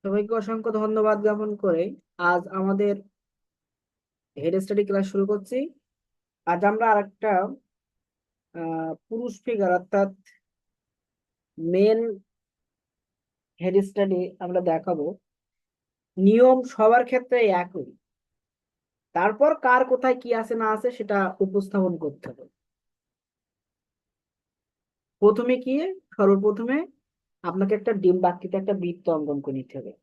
সবাইকে অসংখ্য ধন্যবাদ জ্ঞাপন করে আজ আমাদের হেড স্টাডি ক্লাস শুরু করছি। আজ আমরা আরেকটা পুরুষ ফিগার অর্থাৎ মেন হেড স্টাডি আমরা দেখাবো। নিয়ম সবার ক্ষেত্রে একই, তারপর কার কোথায় কি আছে না আছে সেটা উপস্থাপন করতে হবে। প্রথমে কি, সর্বপ্রথমে আপনাকে একটা ডিম বাক্যিতে একটা বৃত্ত অঙ্কন করে নিতে হবে।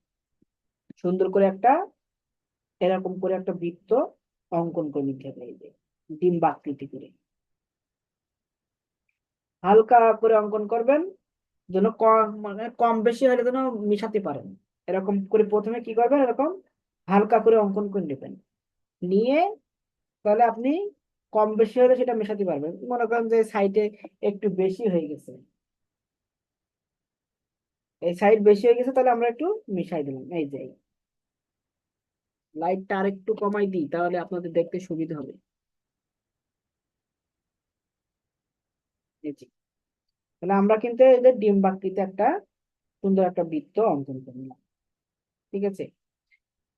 সুন্দর করে একটা এরকম করে একটা বৃত্ত অঙ্কন করে নিতে হবে, এই যে ডিম বাক্যিতে করে হালকা করে অঙ্কন করবেন, যেন কম মানে কম বেশি হলে যেন মিশাতে পারেন। এরকম করে প্রথমে কি করবেন, এরকম হালকা করে অঙ্কন করে নেবেন। নিয়ে তাহলে আপনি কম বেশি হলে সেটা মেশাতে পারবেন। মনে করেন যে সাইডে একটু বেশি হয়ে গেছে, এই সাইড বেশি হয়ে গেছে, তাহলে আমরা একটু মিশাই দিলাম। এই যে লাইটটা আর একটু কমাই দিই, তাহলে আপনাদের দেখতে সুবিধা হবে। এই যে, তাহলে আমরা কিন্তু এই যে ডিম বাক্যিতে একটা সুন্দর একটা বৃত্ত অঙ্কন করলাম। ঠিক আছে,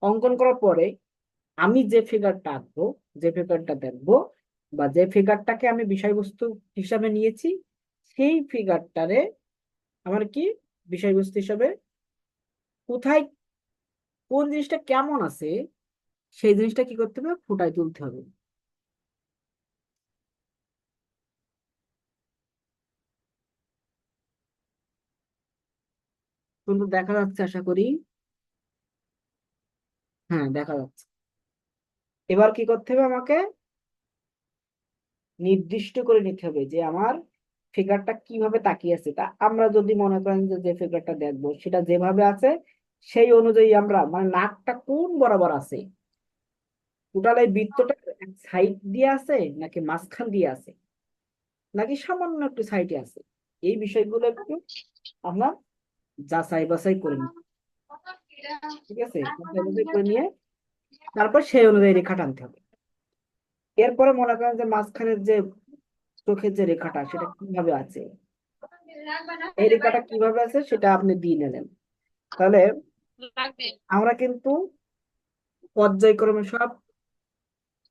অঙ্কন করার পরে আমি যে ফিগারটা আঁকবো, যে ফিগারটা দেখবো, বা যে ফিগারটাকে আমি বিষয়বস্তু হিসাবে নিয়েছি, সেই ফিগারটারে আমার কি বিষয়বস্তু হিসাবে কোথায় কোন জিনিসটা কেমন আছে সেই জিনিসটা কি করতে হবে, ফুটায় তুলতে হবে। কিন্তু দেখা যাচ্ছে আশা করি। হ্যাঁ, দেখা যাচ্ছে। এবার কি করতে হবে, আমাকে নির্দিষ্ট করে নিতে হবে যে আমার ফিগারটা কিভাবে তাকিয়ে আছে। তা আমরা যদি মনে করেন যে যে ফিগারটা দেখবো সেটা যেভাবে আছে সেই অনুযায়ী আমরা মানে নাকটা কোন বরাবর আছে, টোটাল এই বৃত্তটা এক সাইড দিয়ে আছে নাকি মাঝখান দিয়ে আছে নাকি সামান্য একটু সাইডে আছে, এই বিষয়গুলো একটু আমরা যাচাই বাছাই করে নিই। ঠিক আছে, যাচাই বাছাই করে নিয়ে তারপর সেই অনুযায়ী রেখা টানতে হবে। এরপরে মনে করেন যে মাঝখানের যে চোখের যে রেখাটা সেটা কিভাবে আছে, এই রেখাটা কিভাবে আছে সেটা আপনি দিয়ে নিলেন। তাহলে আমরা কিন্তু পর্যায়ক্রমে সব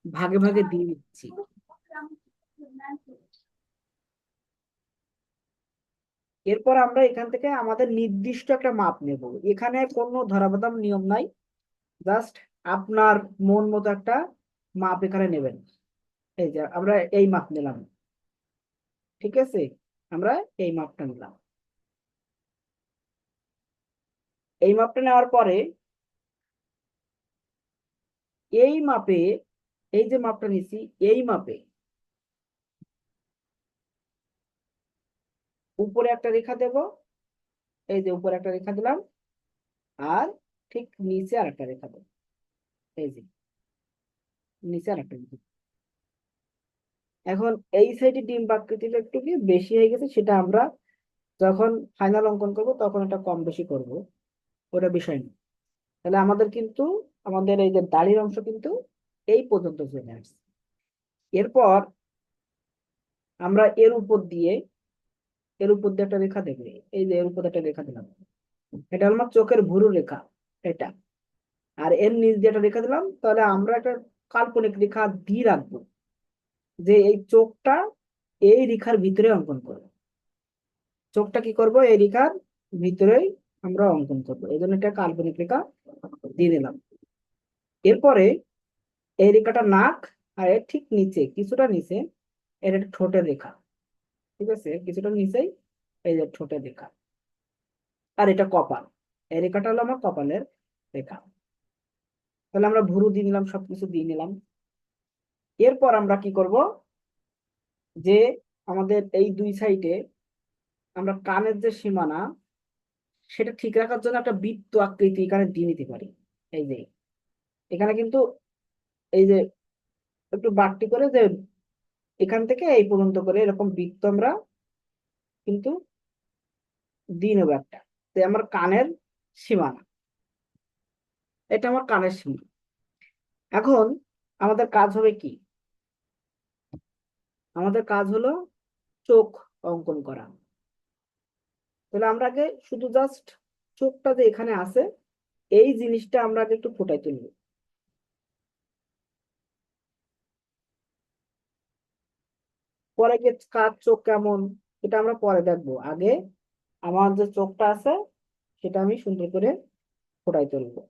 ভাগে ভাগে দিয়ে দিচ্ছি। এরপর আমরা এখান থেকে আমাদের নির্দিষ্ট একটা মাপ নেব। এখানে কোনো ধরাবাঁধা নিয়ম নাই, জাস্ট আপনার মন মতো একটা মাপ এখানে নেবেন। এই যে আমরা এই মাপ নিলাম। ঠিক আছে, আমরা এই মাপটা নিলাম। এই মাপটা নেওয়ার পরে এই মাপে, এই যে মাপটা নিছি, এই মাপে উপরে একটা রেখা দেব। এই যে উপরে একটা রেখা দিলাম, আর ঠিক নিচে আর একটা রেখা দেব। এই যে নিচে আর একটা রেখা। এখন এই সাইডে ডিম আকৃতিটা একটু কি বেশি হয়ে গেছে, সেটা আমরা যখন ফাইনাল অঙ্কন করব তখন এটা কম বেশি করব, ওটা বিষয় না। তাহলে আমাদের কিন্তু আমাদের এই যে দাড়ির অংশ কিন্তু এই পর্যন্ত চলে আসছে। এরপর আমরা এর উপর দিয়ে একটা রেখা দেবে। এই যে এর উপর একটা রেখা দিলাম, এটা হলো আমার চোখের ভুরু রেখা, এটা। আর এর নিচ দিয়ে একটা রেখা দিলাম, তাহলে আমরা একটা কাল্পনিক রেখা দিয়ে রাখবো যে এই চোখটা এই রেখার ভিতরে অঙ্কন করবো। চোখটা কি করব, এই রেখার ভিতরেই আমরা অঙ্কন করবো, এই জন্য একটা কাল্পনিক রেখা দিয়ে দিলাম। এরপরে এই রেখাটা নাক, আর এর ঠিক নিচে কিছুটা নিচে এর একটা ঠোঁটের রেখা। ঠিক আছে, কিছুটা নিচেই এই যে ঠোঁটের রেখা। আর এটা কপাল, এই রেখাটা হলো আমার কপালের রেখা। তাহলে আমরা ভুরু দিয়ে নিলাম, সবকিছু দিয়ে নিলাম। এরপর আমরা কি করব, যে আমাদের এই দুই সাইডে আমরা কানের যে সীমানা সেটা ঠিক রাখার জন্য একটা বৃত্ত আকৃতি এখানে দিয়ে নিতে পারি। এই যে এখানে কিন্তু এই যে একটু বাড়তি করে যে এখান থেকে এই পর্যন্ত করে এরকম বৃত্ত আমরা কিন্তু দিয়ে নেবো একটা, যে আমার কানের সীমানা, এটা আমার কানের সীমানা। এখন আমাদের কাজ হবে কি, আমাদের কাজ হলো চোখ অঙ্কন করা। তাহলে আমরা আগে শুধু জাস্ট চোখটা যে এখানে আছে এই জিনিসটা আমরা আগে একটু ফুটাই তুলবো। পরে গিয়ে কার চোখ কেমন এটা আমরা পরে দেখবো, আগে আমার যে চোখটা আছে সেটা আমি সুন্দর করে ফুটাই তুলবো।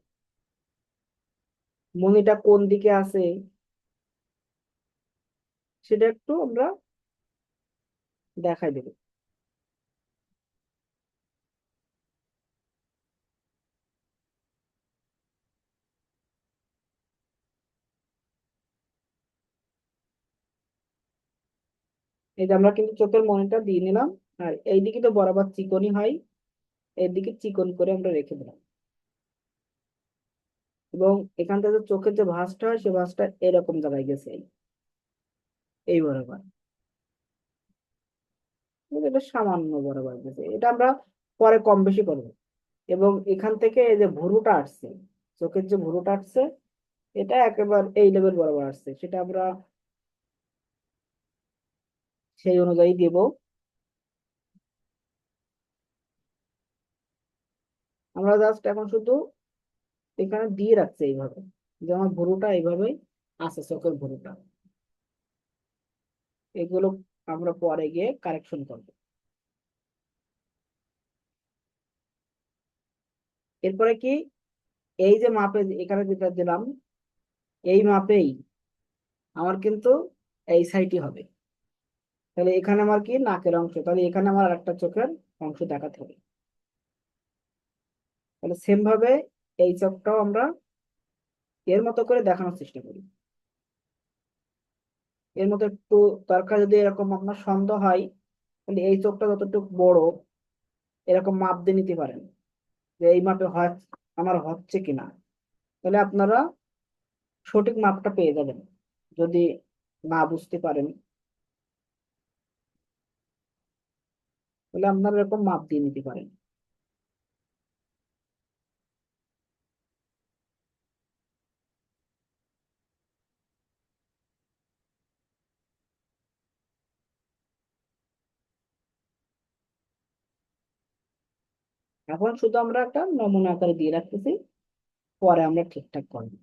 মনিটা কোন দিকে আছে সেটা একটু আমরা দেখাই দেবো। এই যে আমরা কিন্তু চোখের মনিটা দিয়ে নিলাম, আর এইদিকে তো বরাবর চিকনই হয়, এদিকে চিকন করে আমরা রেখে দিলাম। এবং এখান থেকে চোখের যে ভাঁজটা হয় সে ভাঁজটা এরকম জায়গায় গেছে, এই বরাবর। এটা সামান্য বরাবর গেছে, এটা আমরা পরে কম বেশি করবো। এবং এখান থেকে এই যে ভুরুটা আসছে, চোখের যে ভুরুটা আসছে এটা একেবারে এই লেভেল বরাবর আসছে, সেটা আমরা সেই অনুযায়ী দেব। আমরা জাস্ট এখন শুধু এখানে দিয়ে রাখছি এইভাবে, যে আমার ভুরুটা এইভাবেই আছে, চোখের ভুরুটা। এগুলো আমরা পরে গিয়ে কারেকশন করবো। এরপরে কি, এই যে মাপে এখানে যেটা দিলাম, এই মাপেই আমার কিন্তু এই সাইডই হবে। তাহলে এখানে আমার কি নাকের অংশ, তাহলে এখানে আমার একটা চোখের অংশ দেখাতে হবে। তাহলে সেম ভাবে এই চোখটাও আমরা এর মতো করে দেখানোর চেষ্টা করি। এর মতো একটু দরকার, যদি এরকম আপনার সন্দেহ হয় তাহলে এই চোখটা যতটুকু বড় এরকম মাপ দিয়ে নিতে পারেন, যে এই মাপে হয় আমার হচ্ছে কিনা। তাহলে আপনারা সঠিক মাপটা পেয়ে যাবেন। যদি না বুঝতে পারেন তাহলে আপনারা এরকম মাপ দিয়ে নিতে পারেন। এখন শুধু আমরা একটা নমুনা আকারে দিয়ে রাখতেছি, পরে আমরা ঠিকঠাক করবো।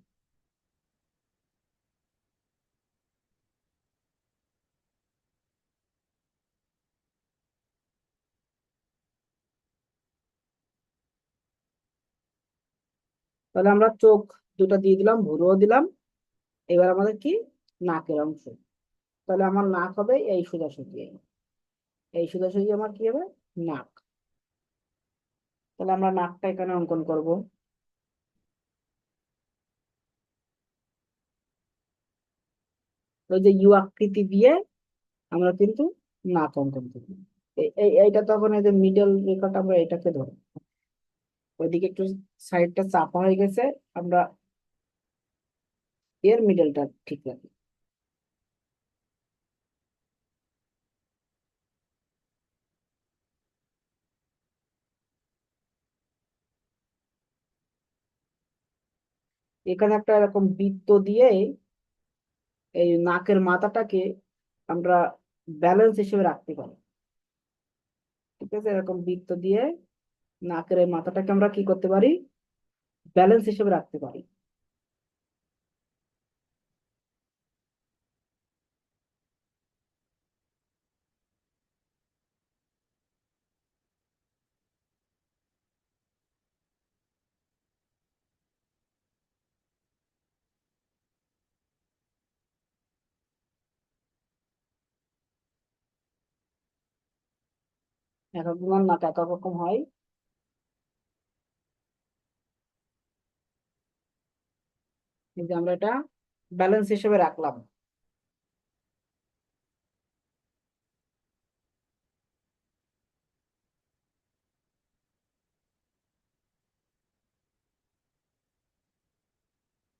তাহলে আমরা চোখ দুটা দিয়ে দিলাম, ভুরুও দিলাম। এবার আমাদের কি নাকের অংশ, তাহলে আমার নাক হবে এই সোজাসুজি, এই সোজাসুজি আমার কি হবে নাক। তাহলে আমরা নাকটা এখানে অঙ্কন করব। ওই যে ইউ আকৃতি দিয়ে আমরা কিন্তু নাক অঙ্কন করব। এইটা তখন এই যে মিডল রেখাটা আমরা এটাকে ধরো, ওইদিকে একটু সাইডটা চাপা হয়ে গেছে, আমরা এর মিডলটা ঠিক রাখি। এখানে একটা এরকম বৃত্ত দিয়ে এই নাকের মাথাটাকে আমরা ব্যালেন্স হিসেবে রাখতে পারি। ঠিক আছে, এরকম বৃত্ত দিয়ে নাকের এই মাথাটাকে আমরা কি করতে পারি, ব্যালেন্স হিসেবে রাখতে পারি। এক এক জনের নাক এক এক রকম হয়। কিন্তু আমরা এটা ব্যালেন্স হিসেবে রাখলাম।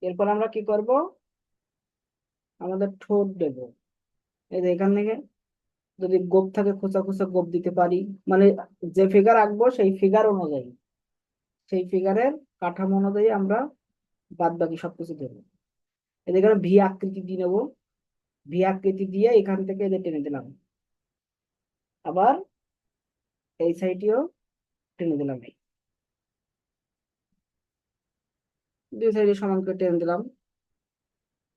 এরপর আমরা কি করব, আমাদের ঠোঁট দেব। এই যে এখান থেকে যদি গোপ থাকে খোঁচা খোঁচা গোপ দিতে পারি, মানে যে ফিগার আঁকবো সেই ফিগার অনুযায়ী, সেই ফিগারের কাঠামো অনুযায়ী আমরা বাদ বাকি সবকিছু দেবো। এখানে ভি আকৃতি দিয়ে নেবো, ভি আকৃতি দিয়ে এখান থেকে এদের টেনে দিলাম, আবার এই সাইডেও টেনে দিলাম। দুই সাইডে সমান করে টেনে দিলাম।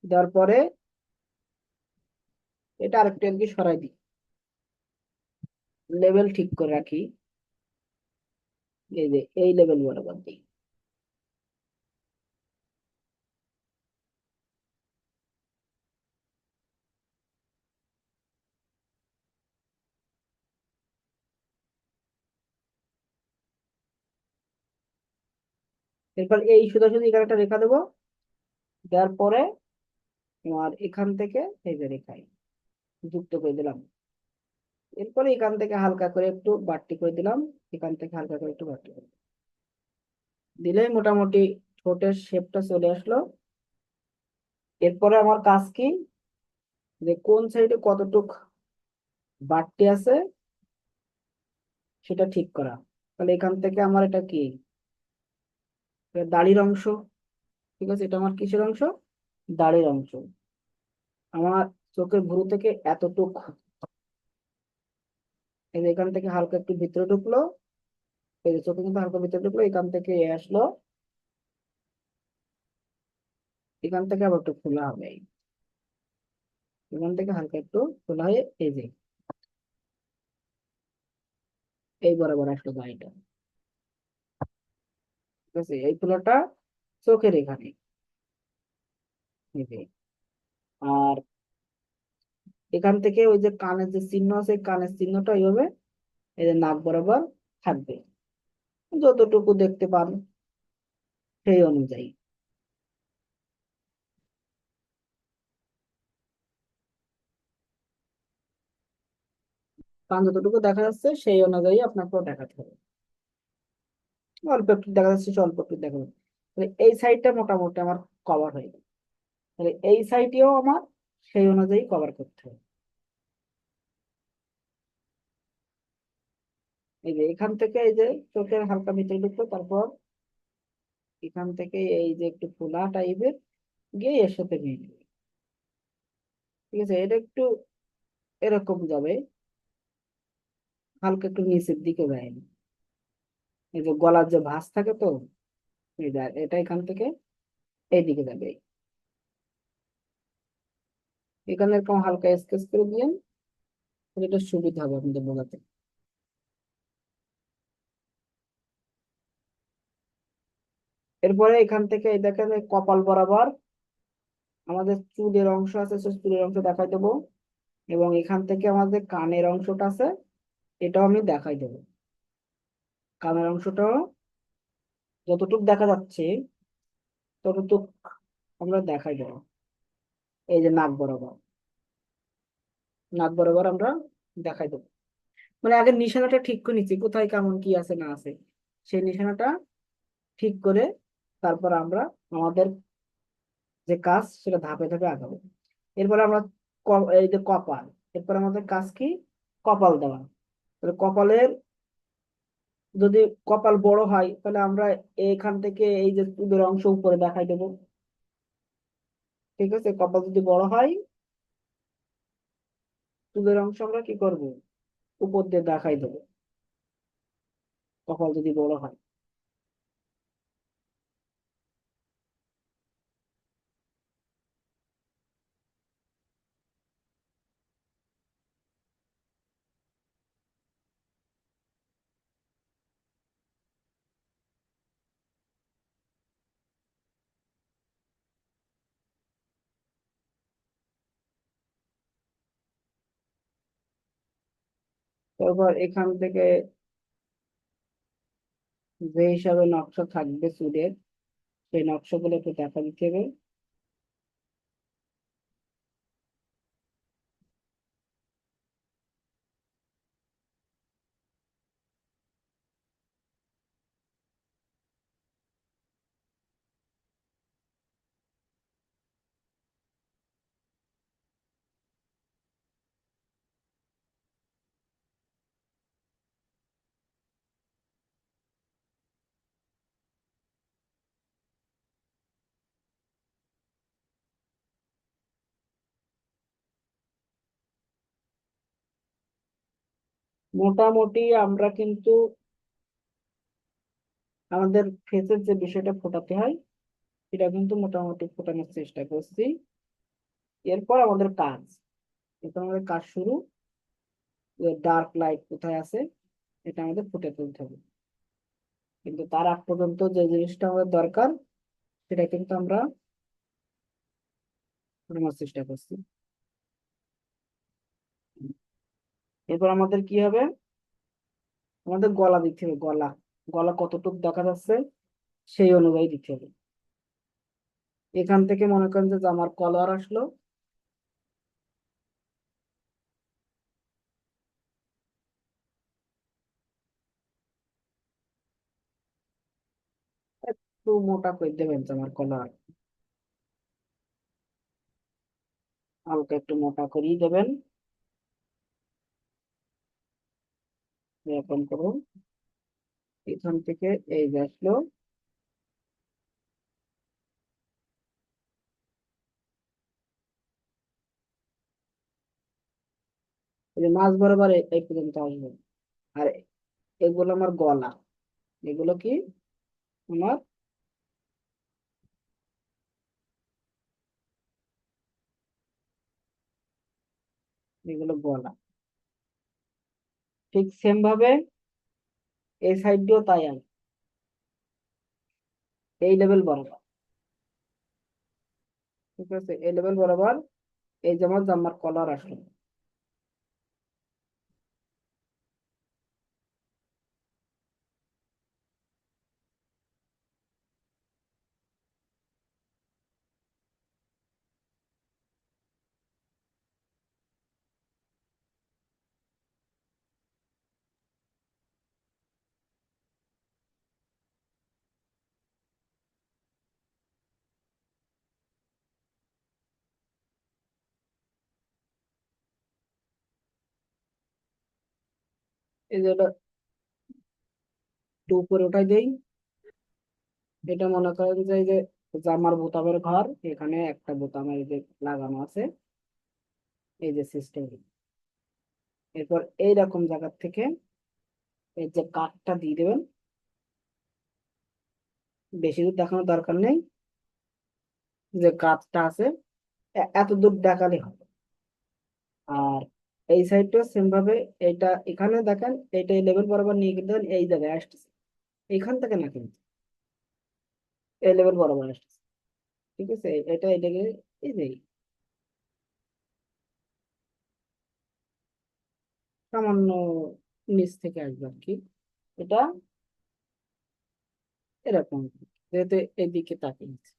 দেওয়ার পরে এটা আরেকটু আর কি সরাই দিই, লেভেল ঠিক করে রাখি। এই যে এই লেভেল বরাবর দিই। এরপর এই সোজাসুজি এখানে একটা রেখা দেবো। দেওয়ার পরে তোমার এখান থেকে এই যে রেখায় যুক্ত করে দিলাম। এরপরে এখান থেকে হালকা করে একটু বাড়তি করে দিলাম, এখান থেকে হালকা করে একটু বাড়তি করে দিলেই মোটামুটি ঠোঁটের শেপটা চলে আসলো। এরপরে আমার কাজ কি, যে কোন সাইডে কতটুক বাড়তি আছে সেটা ঠিক করা। তাহলে এখান থেকে আমার এটা কি, এটা দাড়ির অংশ। ঠিক আছে, এটা আমার কিসের অংশ, দাড়ির অংশ। আমার চোখের ভুরু থেকে এতটুক, এই যে এখান থেকে হালকা একটু ভিতরে ঢুকলো, এই যে চোখে কিন্তু হালকা ভিতরে ঢুকলো, এখান থেকে এ আসলো, এখান থেকে আবার একটু খোলা হবে এখান থেকে হালকা একটু খোলা হয়ে এই যে এই বরাবর আসলো গাড়িটা। ঠিক আছে, এই খোলাটা চোখের এখানে এই যে। আর এখান থেকে ওই যে কানের যে চিহ্ন আছে, কানের চিহ্নটা এইভাবে এই যে নাক বরাবর থাকবে, যতটুকু দেখতে পান সেই অনুযায়ী। কান যতটুকু দেখা যাচ্ছে সেই অনুযায়ী আপনাকেও দেখাতে হবে। অল্প একটু দেখা যাচ্ছে, সে অল্প একটু দেখা যাচ্ছে, তাহলে এই সাইডটা মোটামুটি আমার কভার হয়ে গেল। তাহলে এই সাইডটিও আমার সেই অনুযায়ী কভার করতে হবে। এই যে এখান থেকে এই যে চোখের হালকা ভিতরে ঢুকলো, তারপর এখান থেকে এই যে একটু ফোলা টাইপের গিয়ে এর সাথে মিলবে। ঠিক আছে, এটা একটু এরকম যাবে, হালকা একটু নিচের দিকে যায়। এই যে গলার যে ভাঁজ থাকে তো, এই যে এটা এখান থেকে এইদিকে যাবে। এখানে এরকম হালকা স্কেচ করে দিলেন, তাহলে এটা সুবিধা হবে আপনাদের বোঝাতে। এরপরে এখান থেকে এই দেখেন এই কপাল বরাবর আমাদের চুলের অংশ আছে, সেই চুলের অংশ দেখাই দেবো। এবং এখান থেকে আমাদের কানের অংশটা আছে, এটাও আমি দেখাই দেবো। কানের অংশটাও যতটুক দেখা যাচ্ছে ততটুক আমরা দেখাই দেবো। এই যে নাক বরাবর, নাক বরাবর আমরা দেখাই দেবো। মানে আগে নিশানাটা ঠিক করে নিচ্ছি, কোথায় কেমন কি আছে না আছে, সেই নিশানাটা ঠিক করে তারপর আমরা আমাদের যে কাজ সেটা ধাপে ধাপে আগাবো। এরপরে আমরা এই যে কপাল, এরপর আমাদের কাজ কি, কপাল দেওয়া। তাহলে কপালের যদি কপাল বড় হয় তাহলে আমরা এখান থেকে এই যে চুলের অংশ উপরে দেখাই দেবো। ঠিক আছে, কপাল যদি বড় হয় চুলের অংশ আমরা কি করব, উপর দিয়ে দেখাই দেবো, কপাল যদি বড় হয়। তারপর এখান থেকে যে হিসাবে নকশা থাকবে চুলের, সেই নকশাগুলো একটু দেখা দিতে হবে। মোটামুটি আমরা কিন্তু আমাদের ফেসের যে বিষয়টা ফোটাতে হয় এটা কিন্তু মোটামুটি ফোটানোর চেষ্টা করছি। এরপর আমাদের কাজ, এরপর আমাদের কাজ শুরু। ডার্ক লাইট কোথায় আছে এটা আমাদের ফুটে তুলতে হবে, কিন্তু তার আগ পর্যন্ত যে জিনিসটা আমাদের দরকার সেটা কিন্তু আমরা ফোটানোর চেষ্টা করছি। এরপর আমাদের কি হবে, আমাদের গলা দিতে হবে। গলা, গলা কতটুকু দেখা যাচ্ছে সেই অনুযায়ী দিতে হবে। এখান থেকে মনে করেন যে জামার কলার আসলো, একটু মোটা করে দেবেন জামার কলার, হালকা একটু মোটা করেই দেবেন। এরকম করুন, এখান থেকে এই যে আসলো, এই যে মাছ বরাবর এই পর্যন্ত আসবে। আর এগুলো আমার গলা, এগুলো কি আমার, এগুলো গলা। ঠিক সেম ভাবে এই সাইড দিয়েও তাই আমি এই লেভেল বরাবর, ঠিক আছে, এই লেভেল বরাবর এই যে আমার জামার কলার আসলো। এই যে এটা একটু উপরে উঠাই দেই। এটা মনে করেন যে এই যে জামার বোতামের ঘর, এখানে একটা বোতাম এই যে লাগানো আছে, এই যে সিস্টেম। এরপর এইরকম জায়গা থেকে এই যে কাঠটা দিয়ে দেবেন, বেশি দূর দেখানোর দরকার নেই, যে কাঠটা আছে এত দূর দেখালে হবে। আর এই সাইডটা সেম ভাবে, এইটা এখানে দেখেন, এইটা এই লেভেল বরাবর নিয়ে কিন্তু এই জায়গায় আসতেছে, এখান থেকে না কিন্তু এই লেভেল বরাবর আসতেছে, ঠিক আছে। এটা এটাকে এই যে সামান্য নিচ থেকে আসবে আর কি, এটা এরকম, যেহেতু এদিকে তাকিয়ে আছে।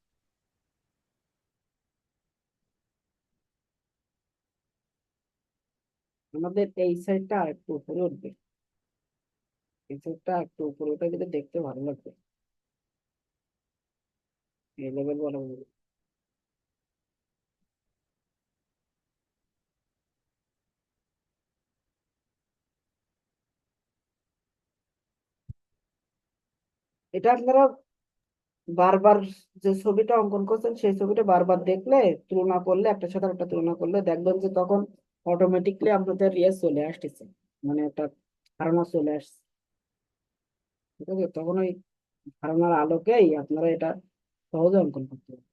আমাদের এই সাইডটা আর একটু উপরে উঠবে, এই সাইডটা একটু উপরে উঠে গেলে দেখতে ভালো লাগবে, এই লেভেল বরাবর। এটা আপনারা বারবার যে ছবিটা অঙ্কন করছেন সেই ছবিটা বারবার দেখলে, তুলনা করলে, একটার সাথে একটা তুলনা করলে দেখবেন যে তখন অটোমেটিকলি আপনাদের ইয়ে চলে আসতেছে, মানে একটা ধারণা চলে আসছে, ঠিক আছে। তখন ওই ধারণার আলোকেই আপনারা এটা সহজে অঙ্কন করতে পারবেন।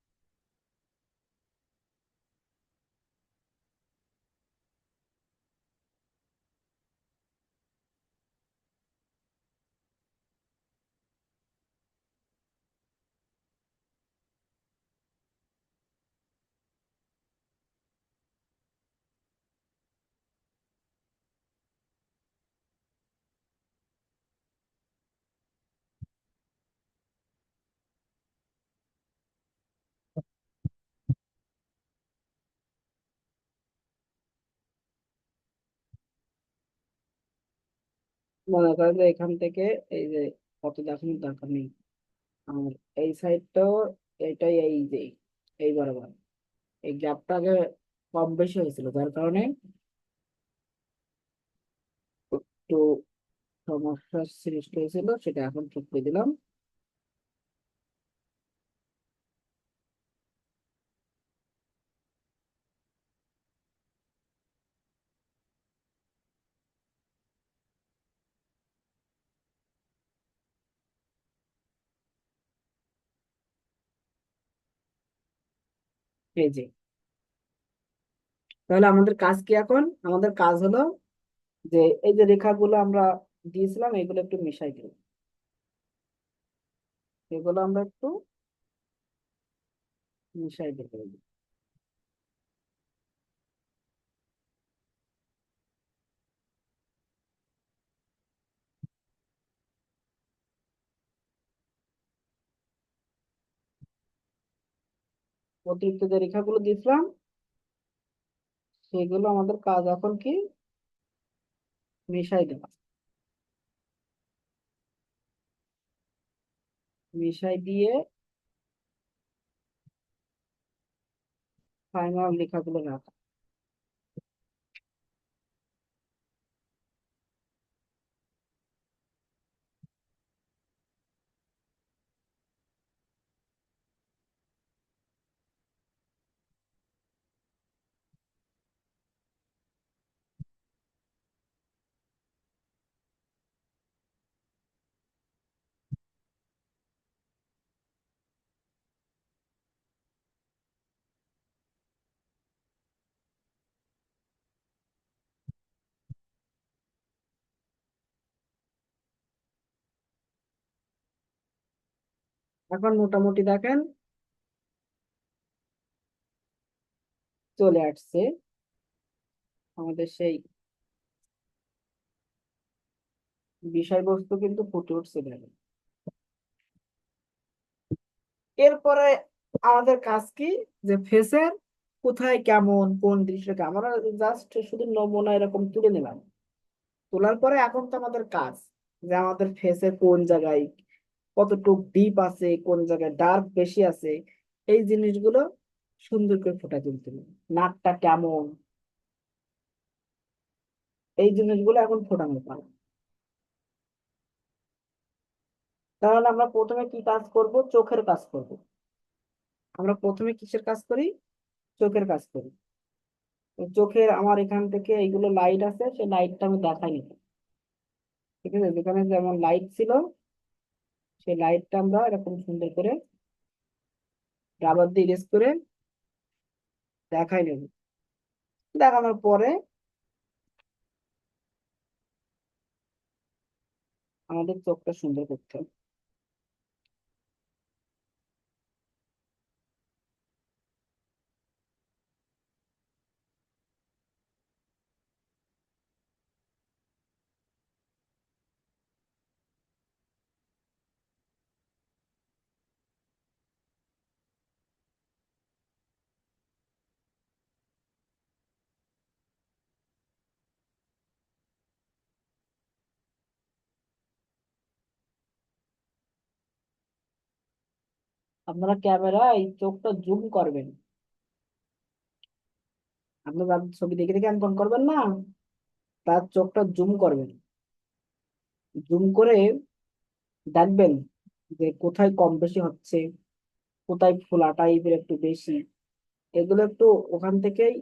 মনে করেন যে এখান থেকে এই যে কত দেখানোর দরকার নেই, আর এই সাইডটাও এটাই, এই যে এই বরাবর এই গ্যাপটা আগে কম বেশি হয়েছিল, যার কারণে একটু সমস্যার সৃষ্টি হয়েছিল, সেটা এখন ঠিক করে দিলাম। এই যে, তাহলে আমাদের কাজ কি এখন? আমাদের কাজ হলো যে এই যে রেখাগুলো আমরা দিয়েছিলাম এগুলো একটু মিশাই দিই, এগুলো আমরা একটু মিশাই দিই। অতিরিক্ত যে রেখাগুলো দিয়েছিলাম সেগুলো আমাদের কাজ এখন কি? মিশাই দেওয়া। মিশাই দিয়ে ফাইনাল রেখাগুলো রাখা। এখন মোটামুটি দেখেন চলে আসছে আমাদের সেই বিষয়বস্তু, কিন্তু ফুটে উঠছে দেখেন। এরপরে আমাদের কাজ কি? যে ফেসের কোথায় কেমন কোন দৃশ্যটা আমরা জাস্ট শুধু নমুনা এরকম তুলে নিলাম। তোলার পরে এখন তো আমাদের কাজ যে আমাদের ফেসে কোন জায়গায় কতটুক ডিপ আছে, কোন জায়গায় ডার্ক বেশি আছে, এই জিনিসগুলো সুন্দর করে ফুটাই তুলতে হবে। নাকটা কেমন, এই জিনিসগুলো এখন ফোটানো পারে। তাহলে আমরা প্রথমে কি কাজ করব? চোখের কাজ করব। আমরা প্রথমে কিসের কাজ করি? চোখের কাজ করি। তো চোখের আমার এখান থেকে এইগুলো লাইট আছে, সেই লাইটটা আমি দেখাই নিব। ঠিক আছে, যেখানে যেমন লাইট ছিল সেই লাইটটা আমরা এরকম সুন্দর করে রাবার দিয়ে ইরেজ করে দেখাই নেব। দেখানোর পরে আমাদের চোখটা সুন্দর করতে হবে। আপনারা ক্যামেরায় চোখটা জুম করবেন। আপনারা ছবি দেখে দেখে অঙ্কন করবেন না, তার চোখটা জুম করবেন। জুম করে দেখবেন যে কোথায় কম বেশি হচ্ছে, কোথায় ফোলা টাইপের একটু বেশি, এগুলো একটু ওখান থেকেই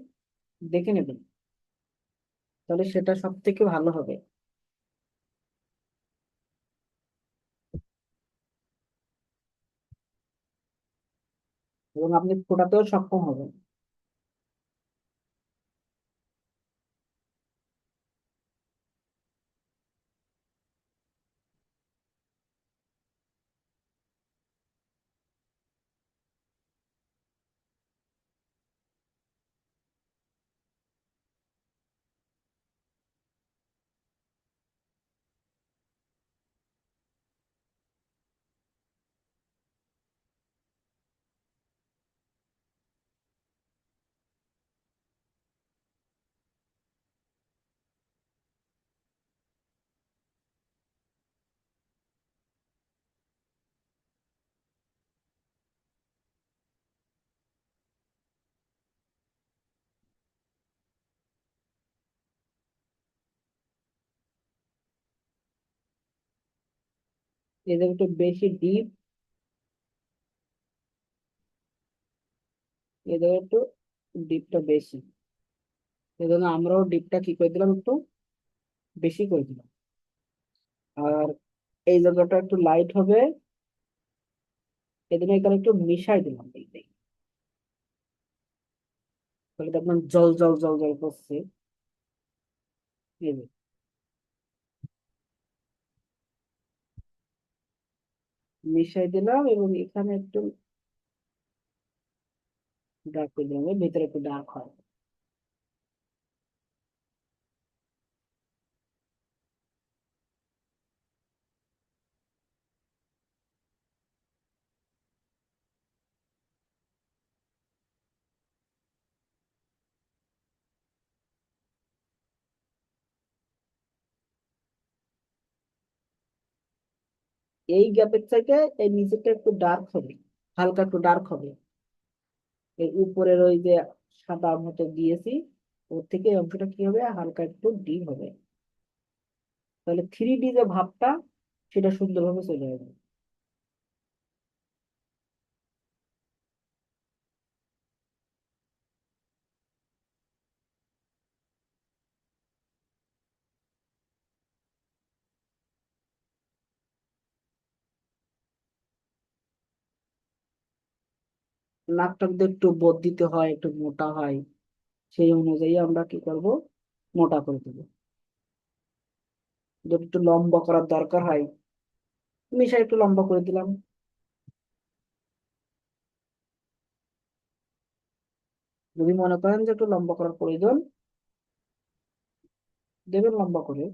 দেখে নেবেন। তাহলে সেটা সব থেকে ভালো হবে এবং আপনি ফোটাতেও সক্ষম হবেন। এদের একটু বেশি ডিপ, এদের একটু ডিপটা বেশি, এজন্য আমরাও ডিপটা কি করে দিলাম, একটু বেশি করে দিলাম। আর এই জায়গাটা একটু লাইট হবে, এজন্য এখানে একটু মিশাই দিলাম। তাহলে দেখবেন জল জল জল জল করছে। এই যে মিশাই দিলাম এবং এখানে একটু ডার্ক করে দিলাম, এর ভিতরে একটু ডার্ক হয়। এই গ্যাপের চাইতে এই নিচেরটা একটু ডার্ক হবে, হালকা একটু ডার্ক হবে। এই উপরের ওই যে সাদা মতো দিয়েছি, ওর থেকে এই অংশটা কি হবে, হালকা একটু ডিপ হবে। তাহলে 3D যে ভাবটা, সেটা সুন্দরভাবে চলে যাবে। নাকটা যদি একটু বর্ধিত হয়, একটু মোটা হয়, সেই অনুযায়ী আমরা কি করব, মোটা করে দেবো। যদি একটু লম্বা করার দরকার হয়, মিশাই একটু লম্বা করে দিলাম। যদি মনে করেন যে একটু লম্বা করার প্রয়োজন, দেবেন লম্বা করে।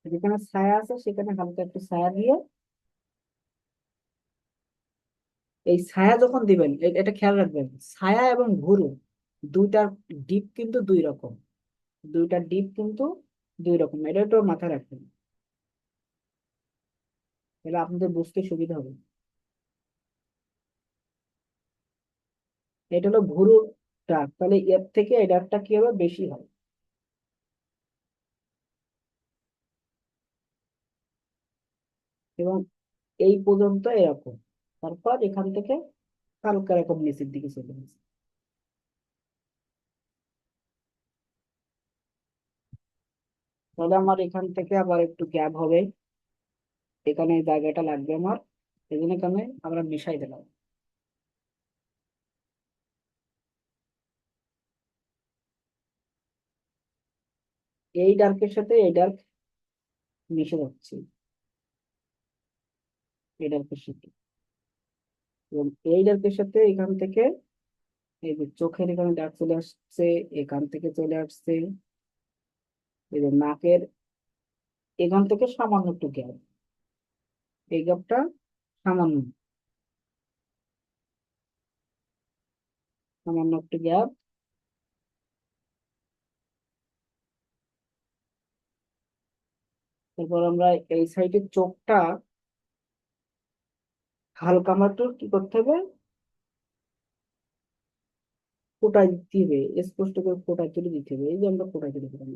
যেখানে ছায়া আছে সেখানে হালকা একটু ছায়া দিয়ে, এই ছায়া যখন দিবেন, এটা খেয়াল রাখবেন, ছায়া এবং ভুরু দুইটার ডিপ কিন্তু দুই রকম। দুইটা ডিপ কিন্তু দুই রকম, এটা একটু মাথায় রাখবেন, তাহলে আপনাদের বুঝতে সুবিধা হবে। এটা হলো ভুরু ডাক, তাহলে এর থেকে এই ডাকটা কি হবে, বেশি হয়। এবং এই পর্যন্ত এরকম, তারপর এখান থেকে হালকা এরকম নিচের দিকে চলে গেছে। তাহলে আমার এখান থেকে আবার একটু গ্যাপ হবে, এখানে এই জায়গাটা লাগবে আমার, এই জন্য এখানে আমরা মিশাই দিলাম। এই ডার্কের সাথে এই ডার্ক মিশে যাচ্ছে, এই ডার্কের সাথে। এবং এই ডার্কের সাথে এখান থেকে এই যে চোখের এখানে ডার্ক চলে আসছে, এখান থেকে চলে আসছে, এই যে নাকের এখান থেকে সামান্য একটু গ্যাপ, এই গ্যাপটা সামান্য, সামান্য একটু গ্যাপ। তারপর আমরা এই সাইডের চোখটা হালকা আমরা একটু কি করতে হবে, ফোটায় দিতে হবে, স্পষ্ট করে ফোটায় তুলে দিতে হবে, এই যে আমরা ফোটায় তুলে দিলাম।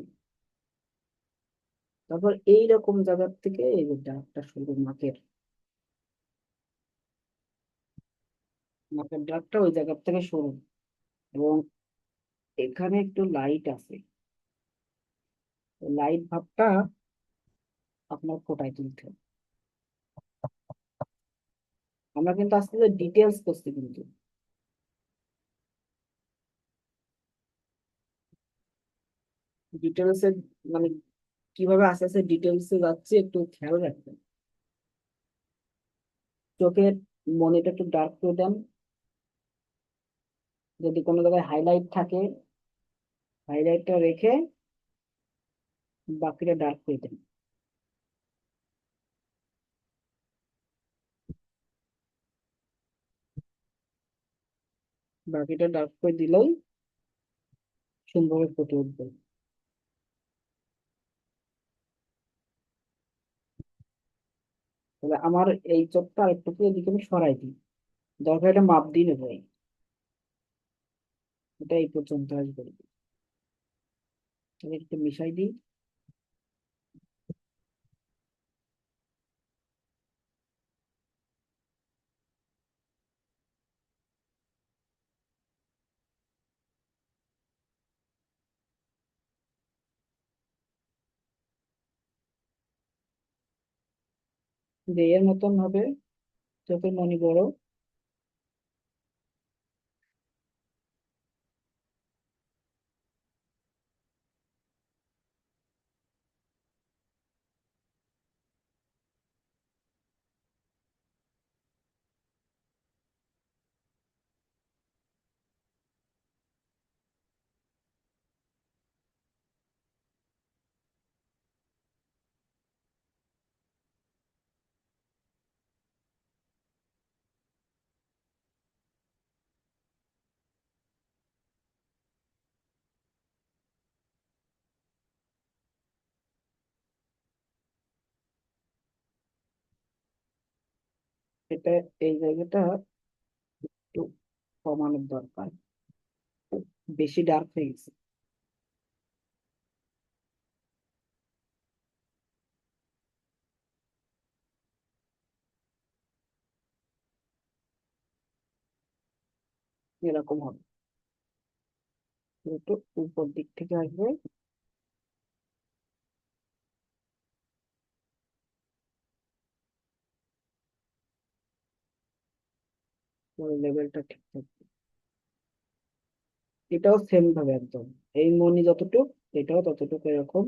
তারপর এইরকম জায়গার থেকে এই যে ডাকটা শুরু, নাকের নাকের ডাকটা ওই জায়গার থেকে শুরু। এবং এখানে একটু লাইট আছে, লাইট ভাবটা আপনার ফোটায় তুলতে হবে। আমরা কিন্তু আস্তে আস্তে ডিটেলস করছি কিন্তু, ডিটেলস এর মানে কিভাবে আস্তে আস্তে ডিটেলস এ যাচ্ছে একটু খেয়াল রাখবেন। চোখের মনিটা একটু ডার্ক করে দেন, যদি কোনো জায়গায় হাইলাইট থাকে, হাইলাইটটা রেখে বাকিটা ডার্ক করে দেন। বাকিটা ডার্ক করে দিলেই সুন্দরভাবে ফুটে উঠবে। তাহলে আমার এই চোখটা একটু এদিকে আমি সরাই দিই, দরকার এটা মাপ দিয়ে নেবো, এটা এই পর্যন্ত আসবে। তাহলে একটু মিশাই দিই। যে এর মতন হবে, চোখের মনি বড়। এটা, এই জায়গাটা একটু কমানোর দরকার, বেশি ডার্ক হয়ে গেছে। এরকম হবে, একটু উপর দিক থেকে আসবে। লেভেলটা ঠিক থাকবে। এটাও সেম ভাবে একদম, এই মনি যতটুক, এটাও ততটুকু এরকম।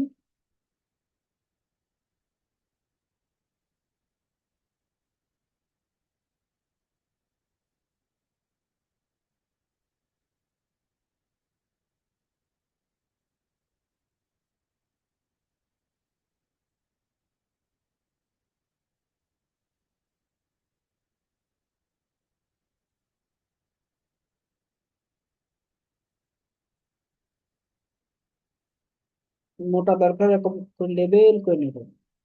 মোটা দরকার, এরকম লেবেল করে নেব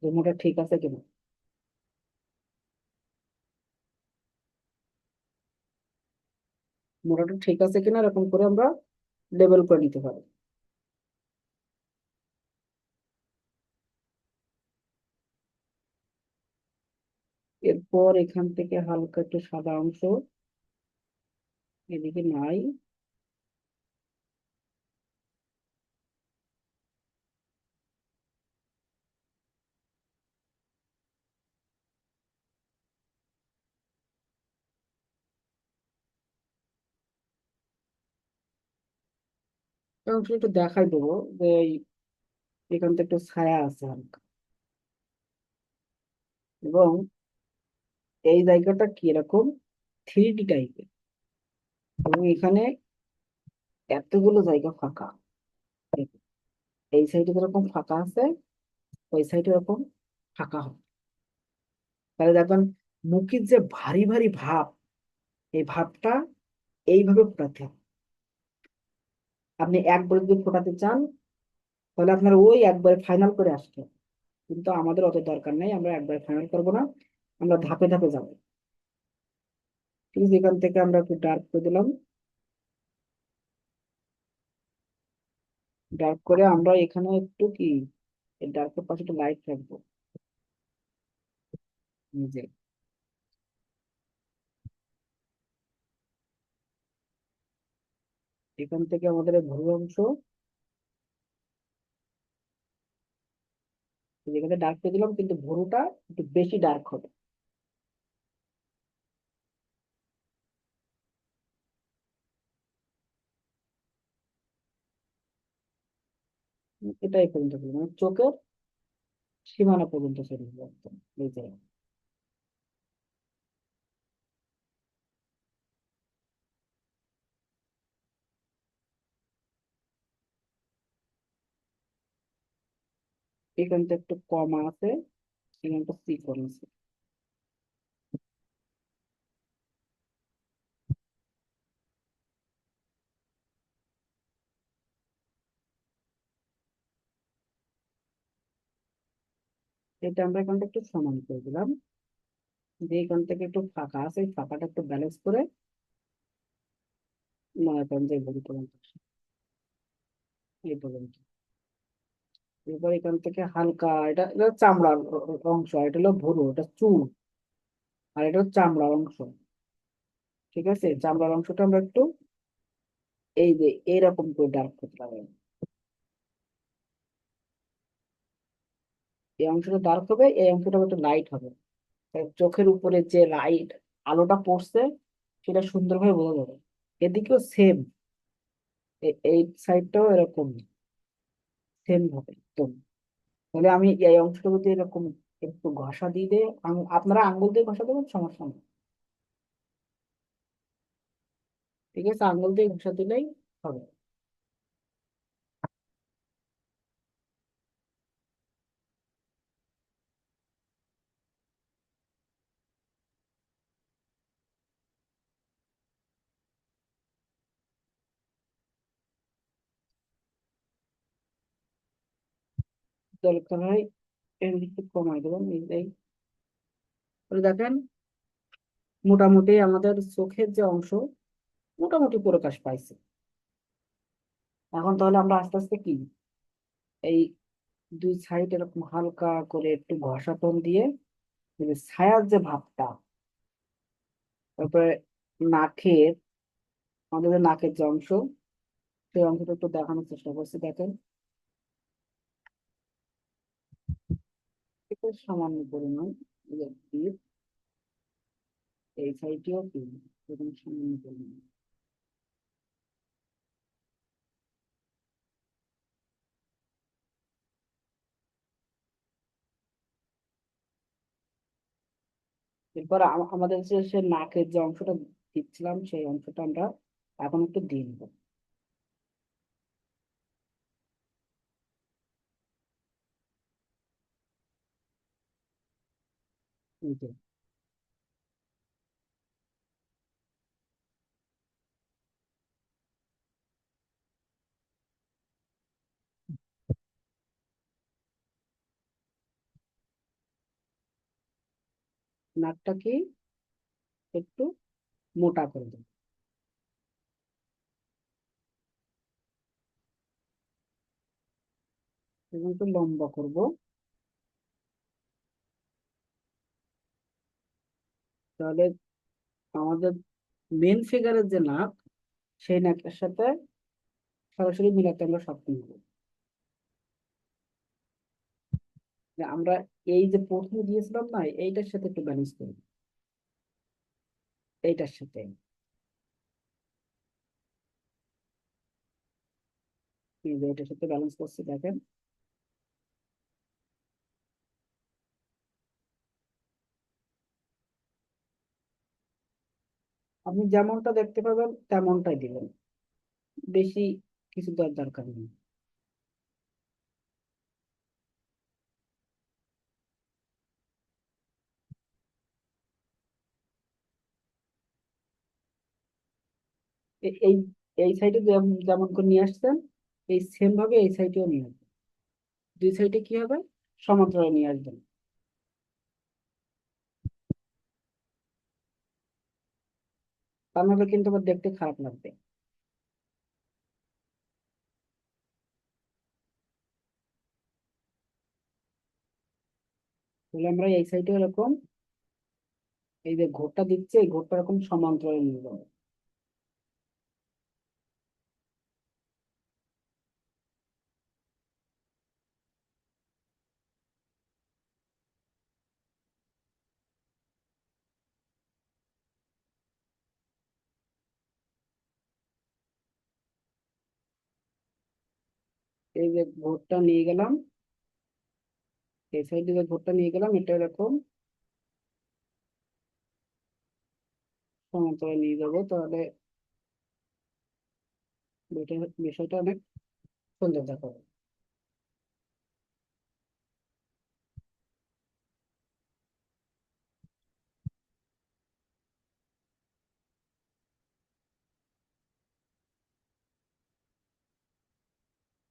যে মোটা ঠিক আছে কিনা। মোটাটা ঠিক আছে কিনা এরকম করে আমরা লেবেল করে নিতে পারি। এরপর এখান থেকে হালকা একটু সাদা অংশ এদিকে নাই। এই অংশটা একটু দেখাই দেবো যে এখান থেকে একটু ছায়া আছে হালকা, এবং এই জায়গাটা কি এরকম 3D টাইপের, এবং এখানে এতগুলো জায়গা ফাঁকা। এই সাইডে যেরকম ফাঁকা আছে, ওই সাইডে এরকম ফাঁকা হবে। তাহলে দেখবেন মুখের যে ভারী ভারী ভাব, এই ভাবটা এইভাবে ফোটাতে হবে। আপনি একবারে যদি ফোটাতে চান, তাহলে আপনার ওই একবারে ফাইনাল করে আসতে হবে। কিন্তু আমাদের অত দরকার নেই, আমরা একবারে ফাইনাল করবো না, আমরা ধাপে ধাপে যাবো। ঠিক আছে, এখান থেকে আমরা একটু ডার্ক করে দিলাম। ডার্ক করে আমরা এখানে একটু কি, এই ডার্কের পাশে একটু লাইট রাখবো। এই যে এখান থেকে আমাদের এই ভুরু অংশ, যেখানে ডার্ক করে দিলাম, কিন্তু ভুরুটা একটু বেশি ডার্ক হবে। এটাই পর্যন্ত করবো, মানে চোখের সীমানা পর্যন্ত চলে যাবে একদম। এই যে এখানটা একটু কম আছে, এখানটা চিকন আছে। এটা আমরা এখানটা একটু সমান করে দিলাম, যে এখান থেকে একটু ফাঁকা আছে, এই ফাঁকাটা একটু ব্যালেন্স করে মনে করেন যে বলি পর্যন্ত আসে, এই পর্যন্ত। এবার এখান থেকে হালকা, এটা এটা চামড়ার অংশ, আর এটা হলো ভুরু, এটা চুল, আর এটা হচ্ছে চামড়ার অংশ। ঠিক আছে, চামড়ার অংশটা আমরা একটু এই যে এইরকম করে ডার্ক করতে হবে। এই অংশটা ডার্ক হবে, এই অংশটা একটু লাইট হবে। চোখের উপরে যে লাইট আলোটা পড়ছে সেটা সুন্দরভাবে বোঝা যাবে। এদিকেও সেম, এই সাইডটাও এরকম সেম ভাবে একদম। তাহলে আমি এই অংশটা যদি এরকম একটু ঘষা দিয়ে দিয়ে আপনারা আঙ্গুল দিয়ে ঘষা দেবেন, সমস্যা নেই। ঠিক আছে, আঙ্গুল দিয়ে ঘষা দিলেই হবে। দরকার হয় এর একটু কমাই দেবেন এই তাহলে দেখেন মোটামুটি আমাদের চোখের যে অংশ মোটামুটি প্রকাশ পাইছে। এখন তাহলে আমরা আস্তে আস্তে কি এই দুই সাইড এরকম হালকা করে একটু ঘষা টোন দিয়ে এই যে ছায়ার যে ভাবটা, তারপরে নাকের, আমাদের যে নাকের যে অংশ সেই অংশটা একটু দেখানোর চেষ্টা করছি দেখেন। একটু সামান্য পরিমাণ এই যে dip, এই সাইডেও কি এরকম সামান্য পরিমাণ। এরপর আমাদের যে সে নাকের যে অংশটা দিচ্ছিলাম সেই অংশটা আমরা এখন একটু দিয়ে নেবো। এই যে নাকটাকে একটু মোটা করে দেবো এবং একটু লম্বা করব। তাহলে আমাদের মেন ফিগারের যে নাক সেই নাকের সাথে সরাসরি মিলাতে আমরা সক্ষম হবো। যে আমরা এই যে প্রথমে দিয়েছিলাম না এইটার সাথে একটু ব্যালেন্স করি, এইটার সাথে এই যে এটার সাথে ব্যালেন্স করছি দেখেন। আপনি যেমনটা দেখতে পাবেন তেমনটাই দিবেন, বেশি কিছু দেওয়ার দরকার নেই। এই এই সাইডে যেমন করে নিয়ে আসছেন এই সেম ভাবে এই সাইডেও নিয়ে আসবেন। দুই সাইডে কি হবে, সমান্তরালে নিয়ে আসবেন। তা নাহলে কিন্তু আবার দেখতে খারাপ লাগবে। তাহলে আমরা এই সাইডে এরকম এই যে ঘোরটা দিচ্ছে এই ঘোরটা এরকম সমান্তরালে নিয়ে যাবো। এই যে ঘোরটা নিয়ে গেলাম, এই সাইডে যে ঘোরটা নিয়ে গেলাম এটা এরকম সমান্তরালে নিয়ে যাবো, তাহলে বিষয়টা অনেক সুন্দর দেখাবে।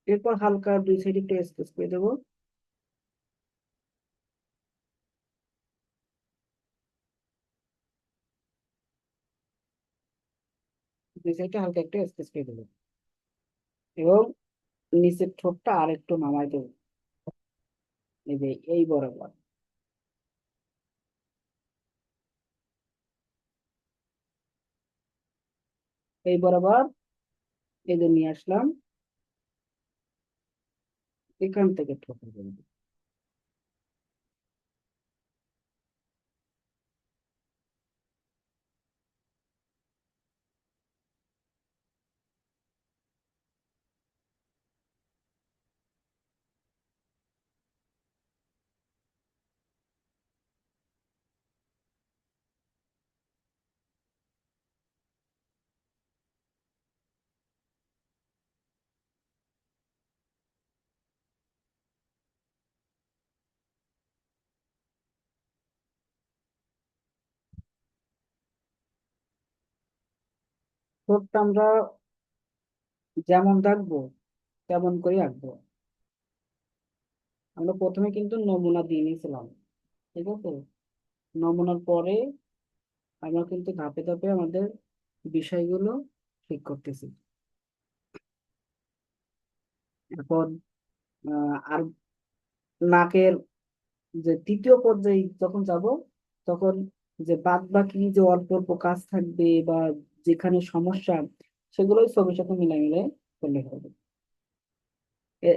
এরপর হালকা দুই সাইডে একটু স্কেচ করে দেবো। দুই সাইডে হালকা একটু স্কেচ করে দেবো এবং নিচের ঠোঁটটা আর একটু নামাই দেবো এই যে এই বরাবর। এই বরাবর এই যে নিয়ে আসলাম, এখান থেকে ঠোঁটের দেবো। ঠোঁটটা আমরা যেমন রাখবো তেমন করে আঁকবো। আমরা প্রথমে কিন্তু নমুনা দিয়ে নিয়েছিলাম, ঠিক আছে? নমুনার পরে আমরা কিন্তু ধাপে ধাপে আমাদের বিষয়গুলো ঠিক করতেছি। এখন আর নাকের যে তৃতীয় পর্যায়ে যখন যাব, তখন যে বাদ বাকি যে অল্প অল্প কাজ থাকবে বা যেখানে সমস্যা, সেগুলোই ছবির সাথে মিলাই মিলাই করলে হবে।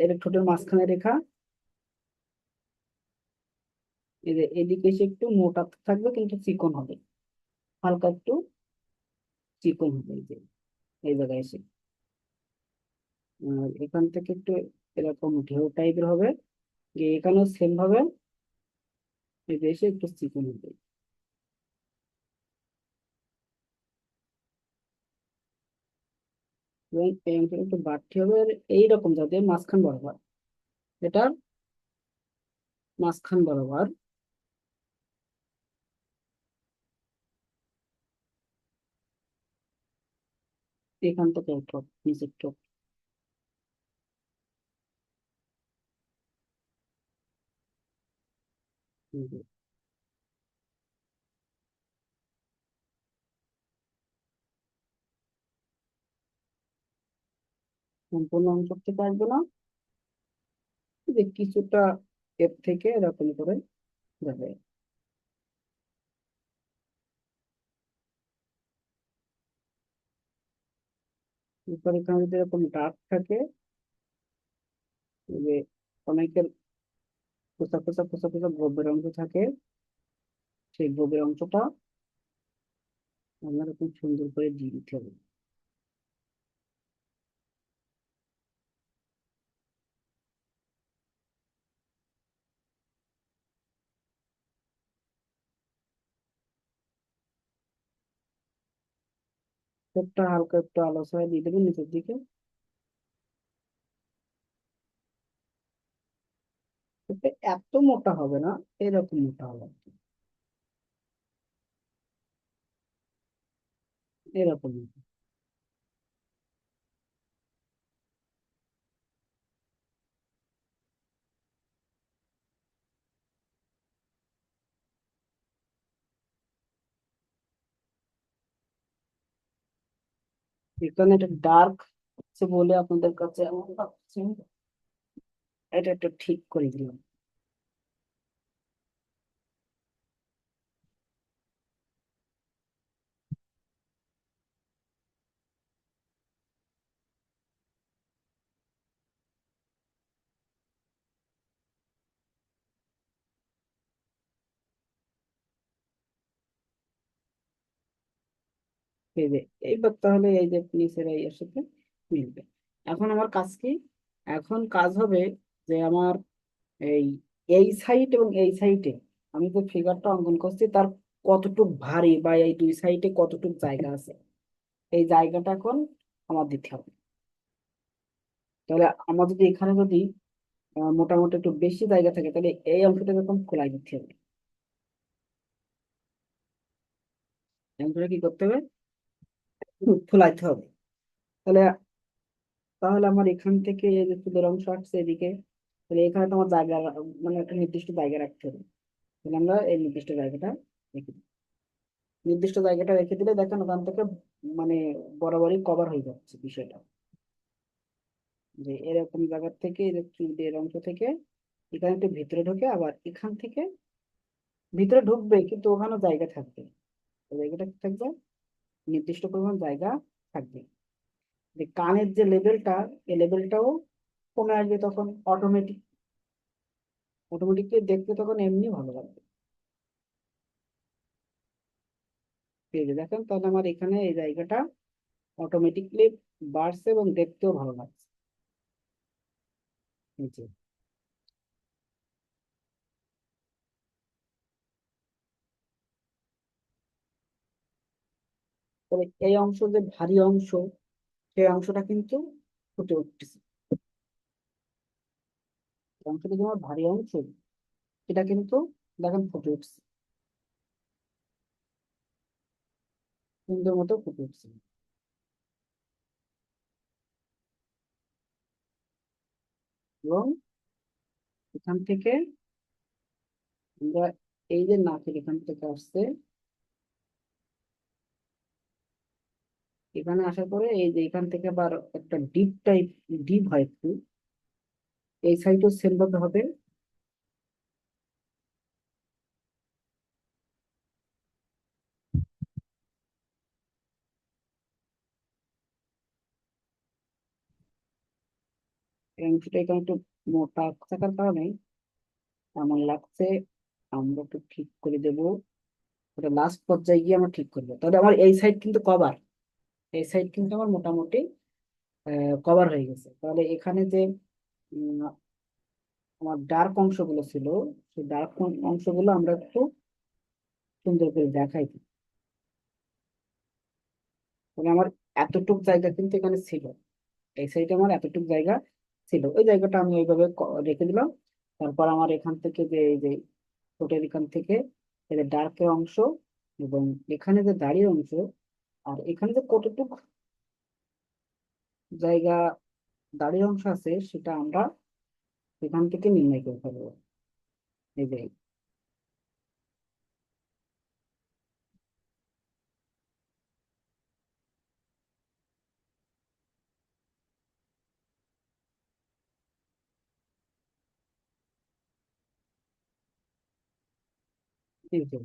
এটা ঠোঁটের মাঝখানে রেখা, এদিকে এসে একটু মোটা থাকবে কিন্তু চিকন হবে, হালকা একটু চিকন হবে, এই যে এই জায়গায় এসে। আর এখান থেকে একটু এরকম ঢেউ টাইপের হবে, যে এখানেও সেম ভাবে এই যে এসে একটু চিকন হবে। এবং এই অংশটা একটু বাড়তি হবে, আর এইরকম যাতে মাঝখান বরাবর, এটার মাঝখান বরাবর এখান থেকে ঠোঁট, নিচের ঠোঁট, এই যে সম্পূর্ণ অংশ থেকে আসবে না, যে কিছুটা এর থেকে এরকম করে যাবে। এরপর এখানে যদি এরকম দাগ থাকে, এই যে অনেকের খোসা খোসা খোসা খোসা গভীর অংশ থাকে, সেই গভীর অংশটা আমরা এরকম সুন্দর করে দিয়ে দিতে হবে। ঠোঁটটা হালকা একটু আলো ছায়া দিয়ে দেবেন নিচের দিকে। ঠোঁটটা এত মোটা হবে না, এরকম মোটা হবে আর কি, এরকম মোটা। এখানে একটা ডার্ক হচ্ছে বলে আপনাদের কাছে এমন লাগছে, এটা একটু ঠিক করে দিলাম। এই যে এইবার তাহলে এই যে নিচের এই এর সাথে মিলবে। এখন আমার কাজ কি? এখন কাজ হবে যে আমার এই এই সাইড এবং এই সাইডে আমি যে ফিগারটা অঙ্কন করছি তার কতটুক ভারী, বা এই দুই সাইডে কতটুক জায়গা আছে, এই জায়গাটা এখন আমার দিতে হবে। তাহলে আমার যদি এখানে যদি মোটামুটি একটু বেশি জায়গা থাকে, তাহলে এই অংশটা এরকম খোলাই দিতে হবে। এই অংশটা কি করতে হবে? খোলাইতে হবে। তাহলে তাহলে আমার এখান থেকে এই যে চুলের অংশ আসছে এদিকে, তাহলে এখানে তো আমার জায়গা মানে একটা নির্দিষ্ট জায়গা রাখতে হবে। তাহলে আমরা এই নির্দিষ্ট জায়গাটা রেখে দিই। নির্দিষ্ট জায়গাটা রেখে দিলে দেখেন ওখান থেকে মানে বরাবরই কভার হয়ে যাচ্ছে বিষয়টা, যে এরকম জায়গা থেকে এই যে চুলের অংশ থেকে এখানে একটু ভিতরে ঢোকে, আবার এখান থেকে ভিতরে ঢুকবে কিন্তু ওখানে জায়গা থাকবে। তো জায়গাটা কি থাকবে? নির্দিষ্ট পরিমাণ জায়গা থাকবে। যে কানের যে লেভেলটা, এই লেভেলটাও কমে আসবে তখন, অটোমেটিক, অটোমেটিকলি দেখতে তখন এমনি ভালো লাগবে। ঠিক আছে, দেখেন তাহলে আমার এখানে এই জায়গাটা অটোমেটিকলি বাড়ছে এবং দেখতেও ভালো লাগছে। এই যে তবে এই অংশ যে ভারী অংশ, সেই অংশটা কিন্তু ফুটে উঠতেছে। এই অংশটা যে আমার ভারী অংশ, সেটা কিন্তু দেখেন ফুটে উঠছে, সুন্দর মতো ফুটে উঠছে। এবং এখান থেকে আমরা এই যে নাকের এখান থেকে আসছে, এখানে আসার পরে এই যে এখান থেকে আবার একটা ডিপ হয় একটু, এই সাইডও সেম ভাবে হবে। এই অংশটা এখানে একটু মোটা থাকার কারণে আমার লাগছে, আমরা একটু ঠিক করে দেবো। ওটা লাস্ট পর্যায়ে গিয়ে আমরা ঠিক করবো। তাহলে আমার এই সাইড কিন্তু কভার, এই সাইড কিন্তু আমার মোটামুটি কভার হয়ে গেছে। তাহলে এখানে যে উম, আমার ডার্ক অংশগুলো ছিল, সেই ডার্ক অংশগুলো আমরা একটু সুন্দর করে দেখাই দিই। তাহলে আমার এতটুক জায়গা কিন্তু এখানে ছিল, এই সাইডে আমার এতটুক জায়গা ছিল, ওই জায়গাটা আমি ওইভাবে রেখে দিলাম। তারপর আমার এখান থেকে যে এই যে ঠোঁটের এখান থেকে এই যে ডার্কের অংশ, এবং এখানে যে দাড়ির অংশ, আর এখানে যে কতটুক জায়গা দাড়ির অংশ আছে সেটা আমরা এখান থেকে নির্ণয় করে ফেলবো। এই যে এই যে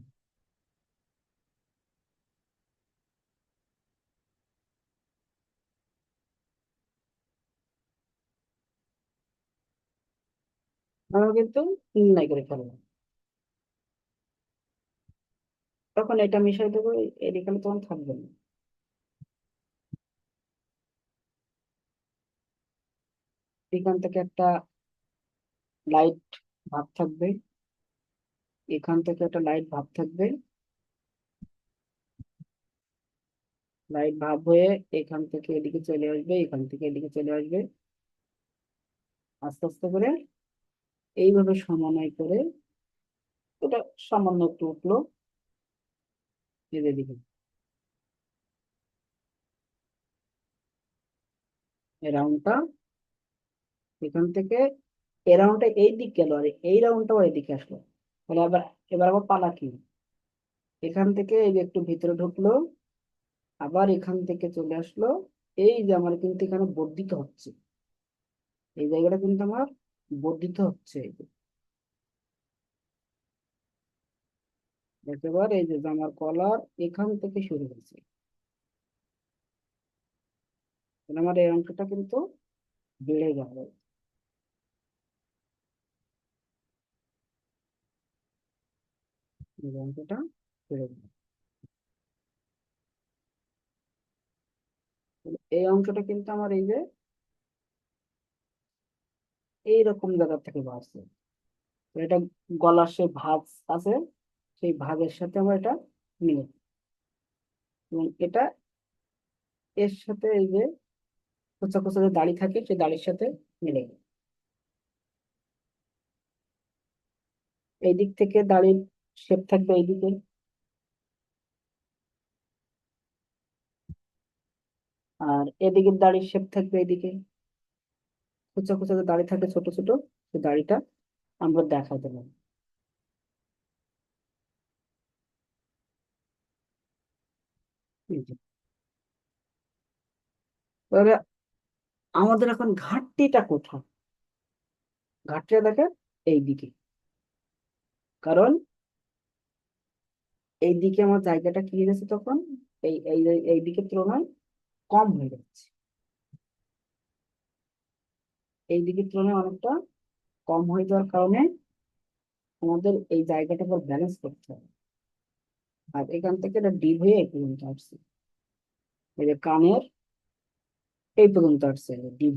আমরা কিন্তু নির্ণয় করে ফেলবো। তখন এটা মিশাই দেবো, এখানে তখন থাকবে না। এখান থেকে একটা লাইট ভাব থাকবে, এখান থেকে একটা লাইট ভাব থাকবে, লাইট ভাব হয়ে এখান থেকে এদিকে চলে আসবে, এখান থেকে এদিকে চলে আসবে, আস্তে আস্তে করে এইভাবে সমন্বয় করে ওটা সামান্য একটু উঠলো এদিকে। এই রাউন্ডটা এখান থেকে, এই রাউন্ডটা এই দিক গেল, আর এই রাউন্ডটাও এদিকে আসলো। তাহলে আবার এবার আবার পালা কি, এখান থেকে এই যে একটু ভিতরে ঢুকলো, আবার এখান থেকে চলে আসলো। এই যে আমার কিন্তু এখানে বর্ধিত হচ্ছে, এই জায়গাটা কিন্তু আমার বর্ধিত হচ্ছে। এই যে একেবারে এই যে আমার কলার এখান থেকে শুরু হয়েছে, তাহলে আমার এই অংশটা কিন্তু বেড়ে গেল, এই অংশটা বেড়ে গেল। এই অংশটা কিন্তু আমার এই যে এইরকম জায়গা থেকে বাড়ছে। তো এটা গলার সে ভাঁজ আছে, সেই ভাঁজের সাথে আমার এটা মিলে, এবং এটা এর সাথে এই যে কোচা কোচা যে দাড়ি থাকে সেই দাড়ির সাথে মিলে গেল। এই দিক থেকে দাড়ির শেপ থাকবে এইদিকে, আর এদিকে দাড়ির শেপ থাকবে এইদিকে। কোচা কোচা যে দাড়ি থাকে ছোট ছোট, সেই দাড়িটা আমরা দেখা দিলাম। এই যে। এবারে আমাদের এখন ঘাটতিটা কোথায়, ঘাটতিটা দেখেন এইদিকে। কারণ এই দিকে আমার জায়গাটা কি হয়ে গেছে তখন, এই এই এই দিকের তুলনায় কম হয়ে যাচ্ছে, এই দিকের তুলনায় অনেকটা কম হয়ে যাওয়ার কারণে আমাদের এই জায়গাটা আবার ব্যালেন্স করতে হবে। আর এখান থেকে এটা ডিপ হয়ে এই পর্যন্ত আসছে, এই যে কানের এই পর্যন্ত আসছে ডিপ।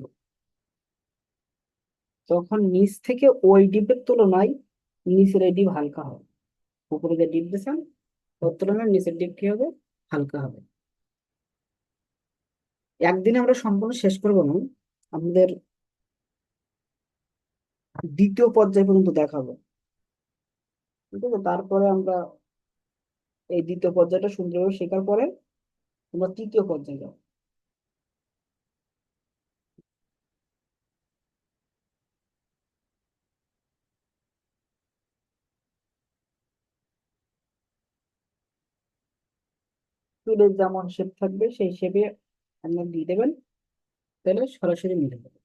তখন নিচ থেকে ওই ডিপের তুলনায় নিচের এই ডিপ হালকা হবে। উপরে যে ডিপ দিয়েছেন ওর তুলনায় নিচের ডিপ কি হবে, হালকা হবে। একদিনে আমরা সম্পূর্ণ শেষ করবো না, আমাদের দ্বিতীয় পর্যায় পর্যন্ত দেখাবো, ঠিক আছে? তারপরে আমরা এই দ্বিতীয় পর্যায়টা সুন্দরভাবে শেখার পরে আমরা তৃতীয় পর্যায়ে যাবো। চুলের যেমন শেপ থাকবে সেই শেপে আপনার দিয়ে দেবেন, তাহলে সরাসরি মিলে যাবে।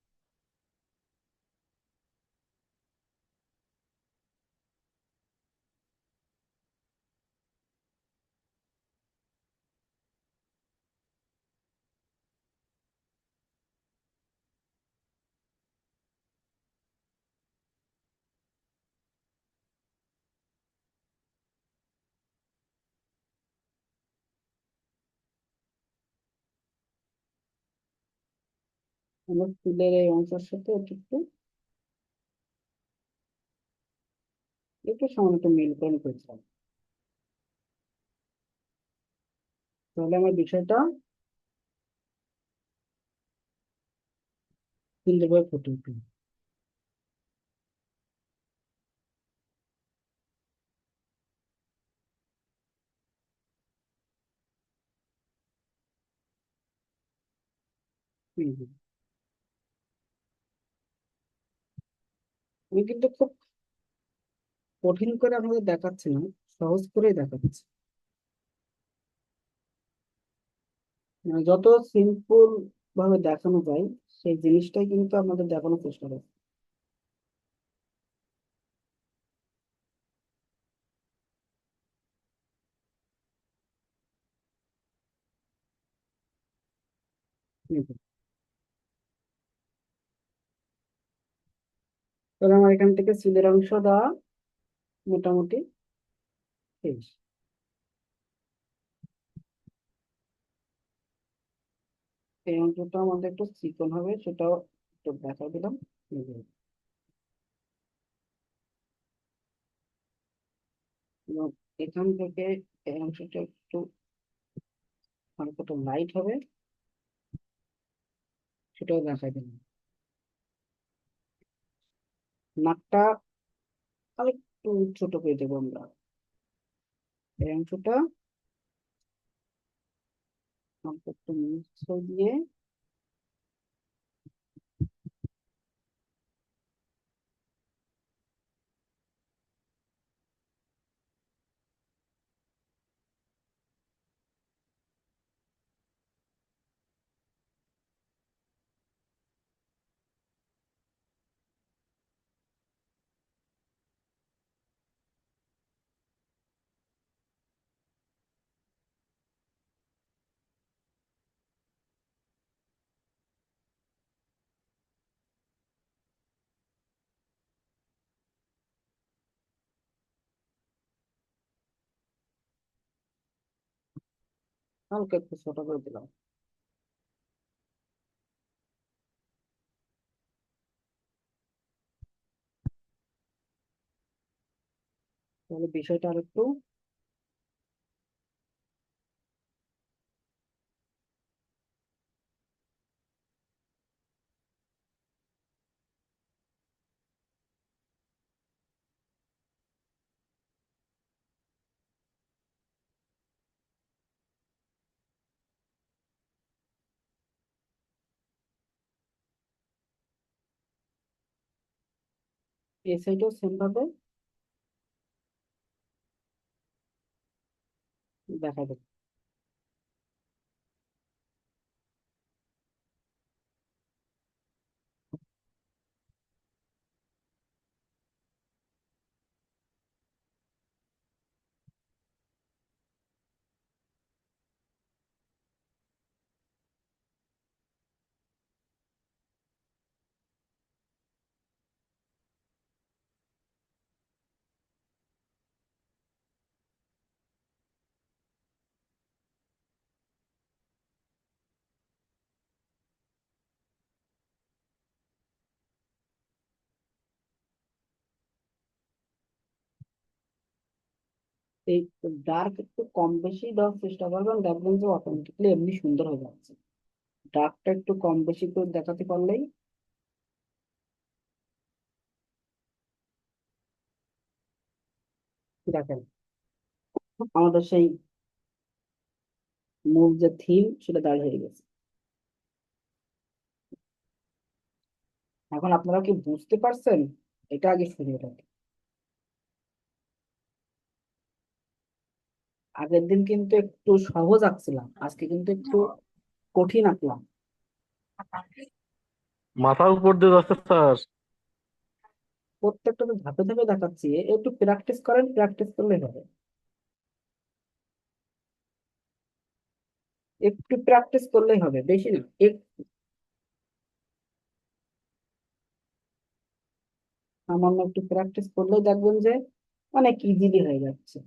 আমার চুলের এই অংশের সাথে একটু একটু একটু সামান্য একটু মিল করে করেছিলাম, তাহলে আমার বিষয়টা সুন্দরভাবে ফুটে উঠবে। হুম হুম। আমি কিন্তু খুব কঠিন করে আপনাদের দেখাচ্ছি না, সহজ করেই দেখাচ্ছি। মানে যত সিম্পল ভাবে দেখানো যায় সেই জিনিসটাই কিন্তু আপনাদের দেখানোর চেষ্টা করছি। হুম হুম। তাহলে আমার এখান থেকে চুলের অংশ দেওয়া মোটামুটি শেষ। এই অংশটা আমাদের একটু চিকন হবে, সেটাও একটু দেখা দিলাম। এই যে, এবং এখান থেকে এই অংশটা একটু হালকা লাইট হবে, সেটাও দেখাই দিলাম। নাকটা আরেকটু ছোট করে দেবো আমরা, এই অংশটা হালকা একটু মিক্স দিয়ে হালকা একটু ছোট করে দিলাম। তাহলে বিষয়টা আর একটু এই সাইডেও সেম ভাবে দেখা দেবো। এই ডার্ক একটু কম বেশি দেওয়ার চেষ্টা করবেন, দেখবেন যে অটোমেটিকলি এমনি সুন্দর হয়ে যাচ্ছে। ডার্কটা একটু কম বেশি করে দেখাতে পারলেই দেখেন আমাদের সেই মূল যে থিম সেটা দাঁড় হয়ে গেছে। এখন আপনারা কি বুঝতে পারছেন? এটা আগে শুরু এটা। আগের দিন কিন্তু একটু সহজ আঁকছিলাম, আজকে কিন্তু একটু কঠিন আঁকলাম। মাথার উপর দিয়ে যাচ্ছে স্যার। প্রত্যেকটা তো ধাপে ধাপে দেখাচ্ছি, একটু প্র্যাকটিস করেন, প্র্যাকটিস করলেই হবে। একটু প্র্যাকটিস করলেই হবে, বেশি না। সামান্য একটু প্র্যাকটিস করলেই দেখবেন যে অনেক ইজিলি হয়ে যাচ্ছে।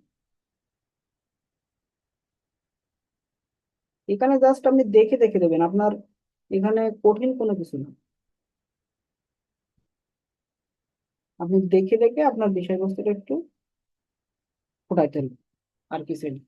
এখানে জাস্ট আপনি দেখে দেখে দেবেন, আপনার এখানে কঠিন কোনো কিছু না। আপনি দেখে দেখে আপনার বিষয়বস্তুটা একটু ফুটাইতে হবে, আর কিছু না।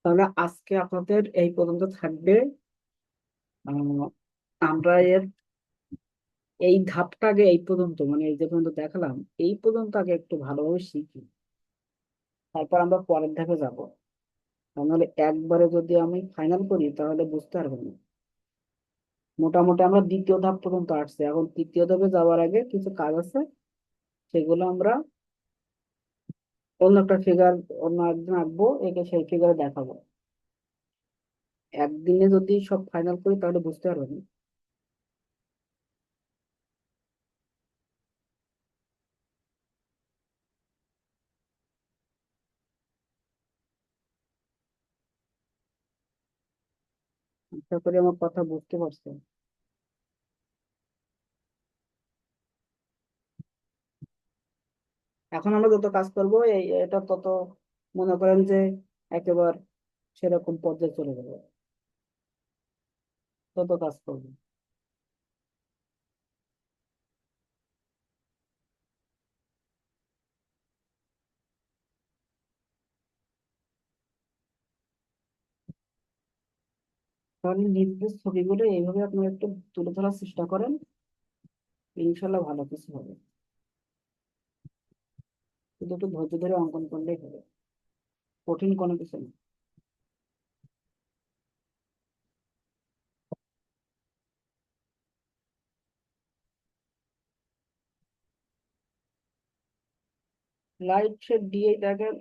তাহলে আজকে আপনাদের এই পর্যন্ত থাকবে। আহ, আমরা এর এই ধাপটা আগে এই পর্যন্ত, মানে এই যে পর্যন্ত দেখালাম, এই পর্যন্ত আগে একটু ভালোভাবে শিখি, তারপর আমরা পরের ধাপে যাব। তাহলে একবারে যদি আমি ফাইনাল করি তাহলে বুঝতে পারবেন না। মোটামুটি আমরা দ্বিতীয় ধাপ পর্যন্ত আসছি, এখন তৃতীয় ধাপে যাওয়ার আগে কিছু কাজ আছে, সেগুলো আমরা অন্য একটা ফিগার, অন্য একদিন আঁকবো, একে সেই ফিগারে দেখাবো। একদিনে যদি সব ফাইনাল করি তাহলে বুঝতে পারবেন না। আশা করি আমার কথা বুঝতে পারছেন। এখন আমরা যত কাজ করব এটা তত মনে করেন যে একেবারে সেরকম পর্যায়ে চলে যাবে, তত কাজ করবো। তাহলে নিজেদের ছবিগুলো এইভাবে আপনারা একটু তুলে ধরার চেষ্টা করেন, ইনশাল্লাহ ভালো কিছু হবে। শুধু একটু ধৈর্য ধরে অঙ্কন করলেই হবে, কঠিন কোনো কিছু না। লাইট শেড দিয়ে দেখেন,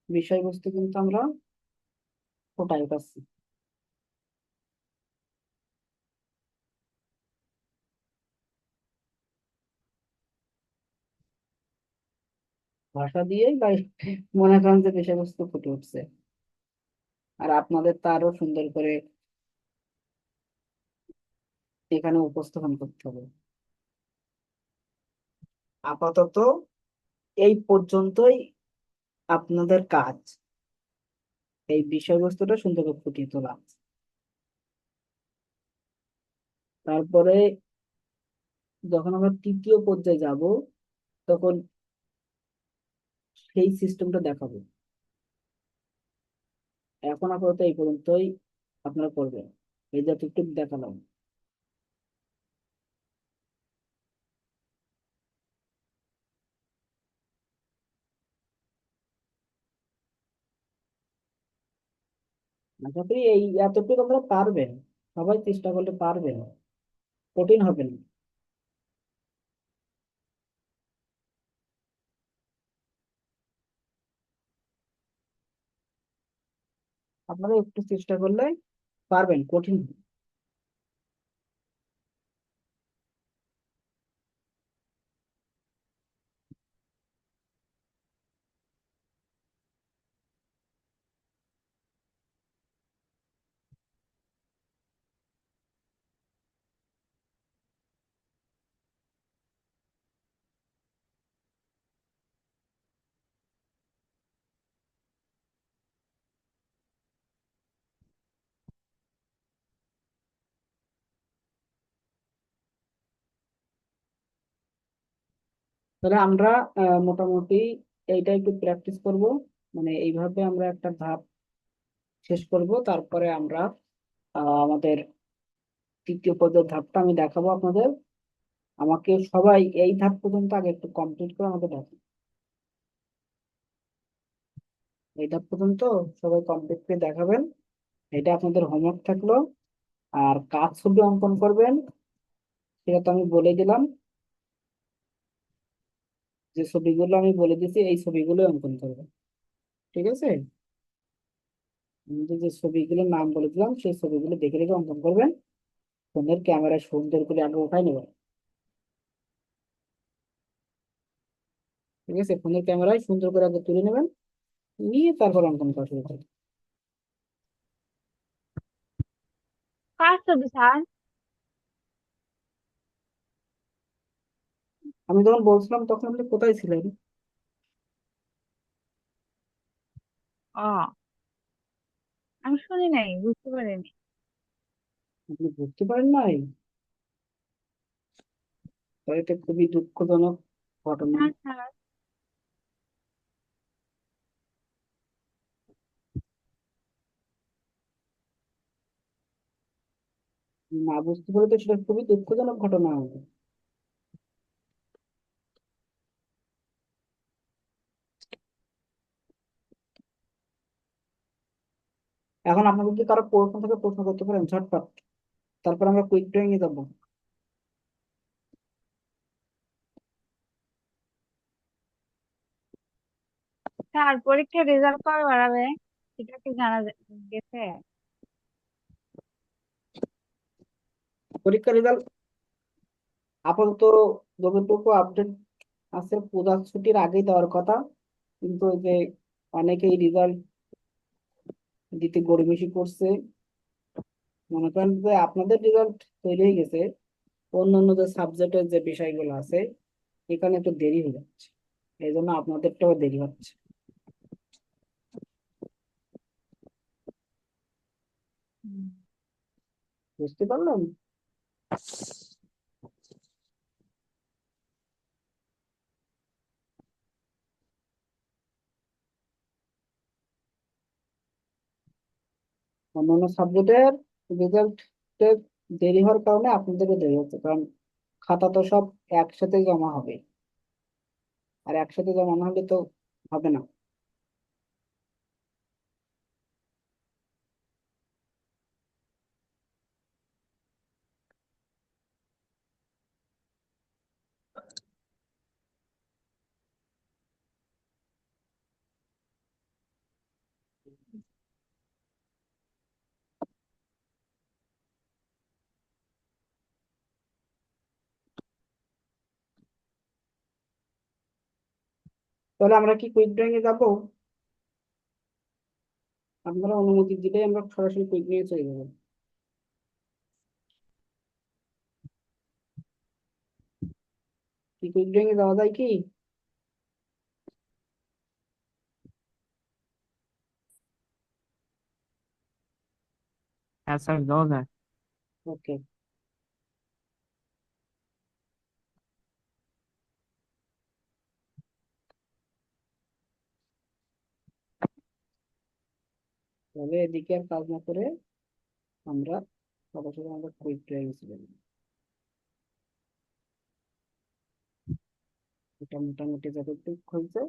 বিষয়বস্তু কিন্তু আমরা ফোটাই পাচ্ছি। ভাষা দিয়েই লাইট, মনে করেন যে বিষয়বস্তু ফুটে উঠছে, আর আপনাদের তা আরো সুন্দর করে এখানে উপস্থাপন করতে হবে। আপাতত এই পর্যন্তই আপনাদের কাজ, এই বিষয়বস্তুটা সুন্দর করে ফুটিয়ে তোলা। তারপরে যখন আমরা তৃতীয় পর্যায়ে যাব, তখন সেই সিস্টেমটা দেখাবো। এখন আপাতত এই পর্যন্তই আপনারা করবেন, এই যতটুকু দেখালাম। আশা করি এই এতটুকু আমরা পারবেন, সবাই চেষ্টা করলে পারবেন, কঠিন হবে না। আপনারা একটু চেষ্টা করলে পারবেন, কঠিন না। তাহলে আমরা মোটামুটি এইটা একটু প্র্যাকটিস করব, মানে এইভাবে আমরা একটা ধাপ শেষ করব, তারপরে আমরা আমাদের তৃতীয় পর্যায়ের ধাপটা আমি দেখাবো আপনাদের। আমাকে সবাই এই ধাপ পর্যন্ত আগে একটু কমপ্লিট করে আমাকে দেখান। এই ধাপ পর্যন্ত সবাই কমপ্লিট করে দেখাবেন। এটা আপনাদের হোমওয়ার্ক থাকলো। আর কাজ ছবি অঙ্কন করবেন, সেটা তো আমি বলে দিলাম। যে ছবিগুলো আমি বলে দিছি এই ছবিগুলো অঙ্কন করবেন, ঠিক আছে? আমি যে ছবিগুলোর নাম বলে দিলাম সেই ছবিগুলো দেখে দেখে অঙ্কন করবেন। ফোনের ক্যামেরা সুন্দর করে আগে উঠাই নেবেন, ঠিক আছে? ফোনের ক্যামেরায় সুন্দর করে আগে তুলে নেবেন, নিয়ে তারপর অঙ্কন করা শুরু করবেন। কার ছবি স্যার? আমি যখন বলছিলাম তখন আপনি কোথায় ছিলেন? ও, আমি শুনি নাই, বুঝতে পারিনি। আপনি বুঝতে পারেন নাই? তো এটা খুবই দুঃখজনক ঘটনা। না স্যার। না বুঝতে পারলে তো সেটা খুবই দুঃখজনক ঘটনা হবে। এখন আপনাদের যদি কারো প্রশ্ন থেকে প্রশ্ন করতে পারেন ঝটপট, তারপর আমরা কুইক ড্রয়িং এ যাবো। স্যার, পরীক্ষার রেজাল্ট কবে বাড়াবে সেটা কি জানা গেছে? পরীক্ষার রেজাল্ট আপাতত যতটুকু আপডেট আছে পূজার ছুটির আগেই দেওয়ার কথা, কিন্তু ওই যে অনেকেই রেজাল্ট দিতে গড়িমসি করছে। মনে করেন যে আপনাদের রেজাল্ট তৈরি হয়ে গেছে, অন্য অন্য যে সাবজেক্টের যে বিষয়গুলো আছে এখানে একটু দেরি হয়ে যাচ্ছে, এই জন্য আপনাদেরটাও দেরি হচ্ছে। হুম। বুঝতে পারলাম? অন্যান্য সাবজেক্টের রেজাল্ট দেরি হওয়ার কারণে আপনাদেরও দেরি হচ্ছে, কারণ খাতা তো সব একসাথে জমা হবে, আর একসাথে জমা না হলে তো হবে না। তাহলে আমরা কি কুইক ড্রয়িং এ যাবো? আপনারা অনুমতি দিলে আমরা সরাসরি কুইক ড্রয়িং এ চলে যাবো। কি কুইক ড্রয়িং এ যাওয়া যায় কি? হ্যাঁ স্যার, যাওয়া যায়। ওকে, তাহলে এদিকে আর কাজ না করে আমরা সরাসরি আমরা কুইক ড্রয়িং এ চলে যাবো। এটা মোটামুটি যতটুকু হয়েছে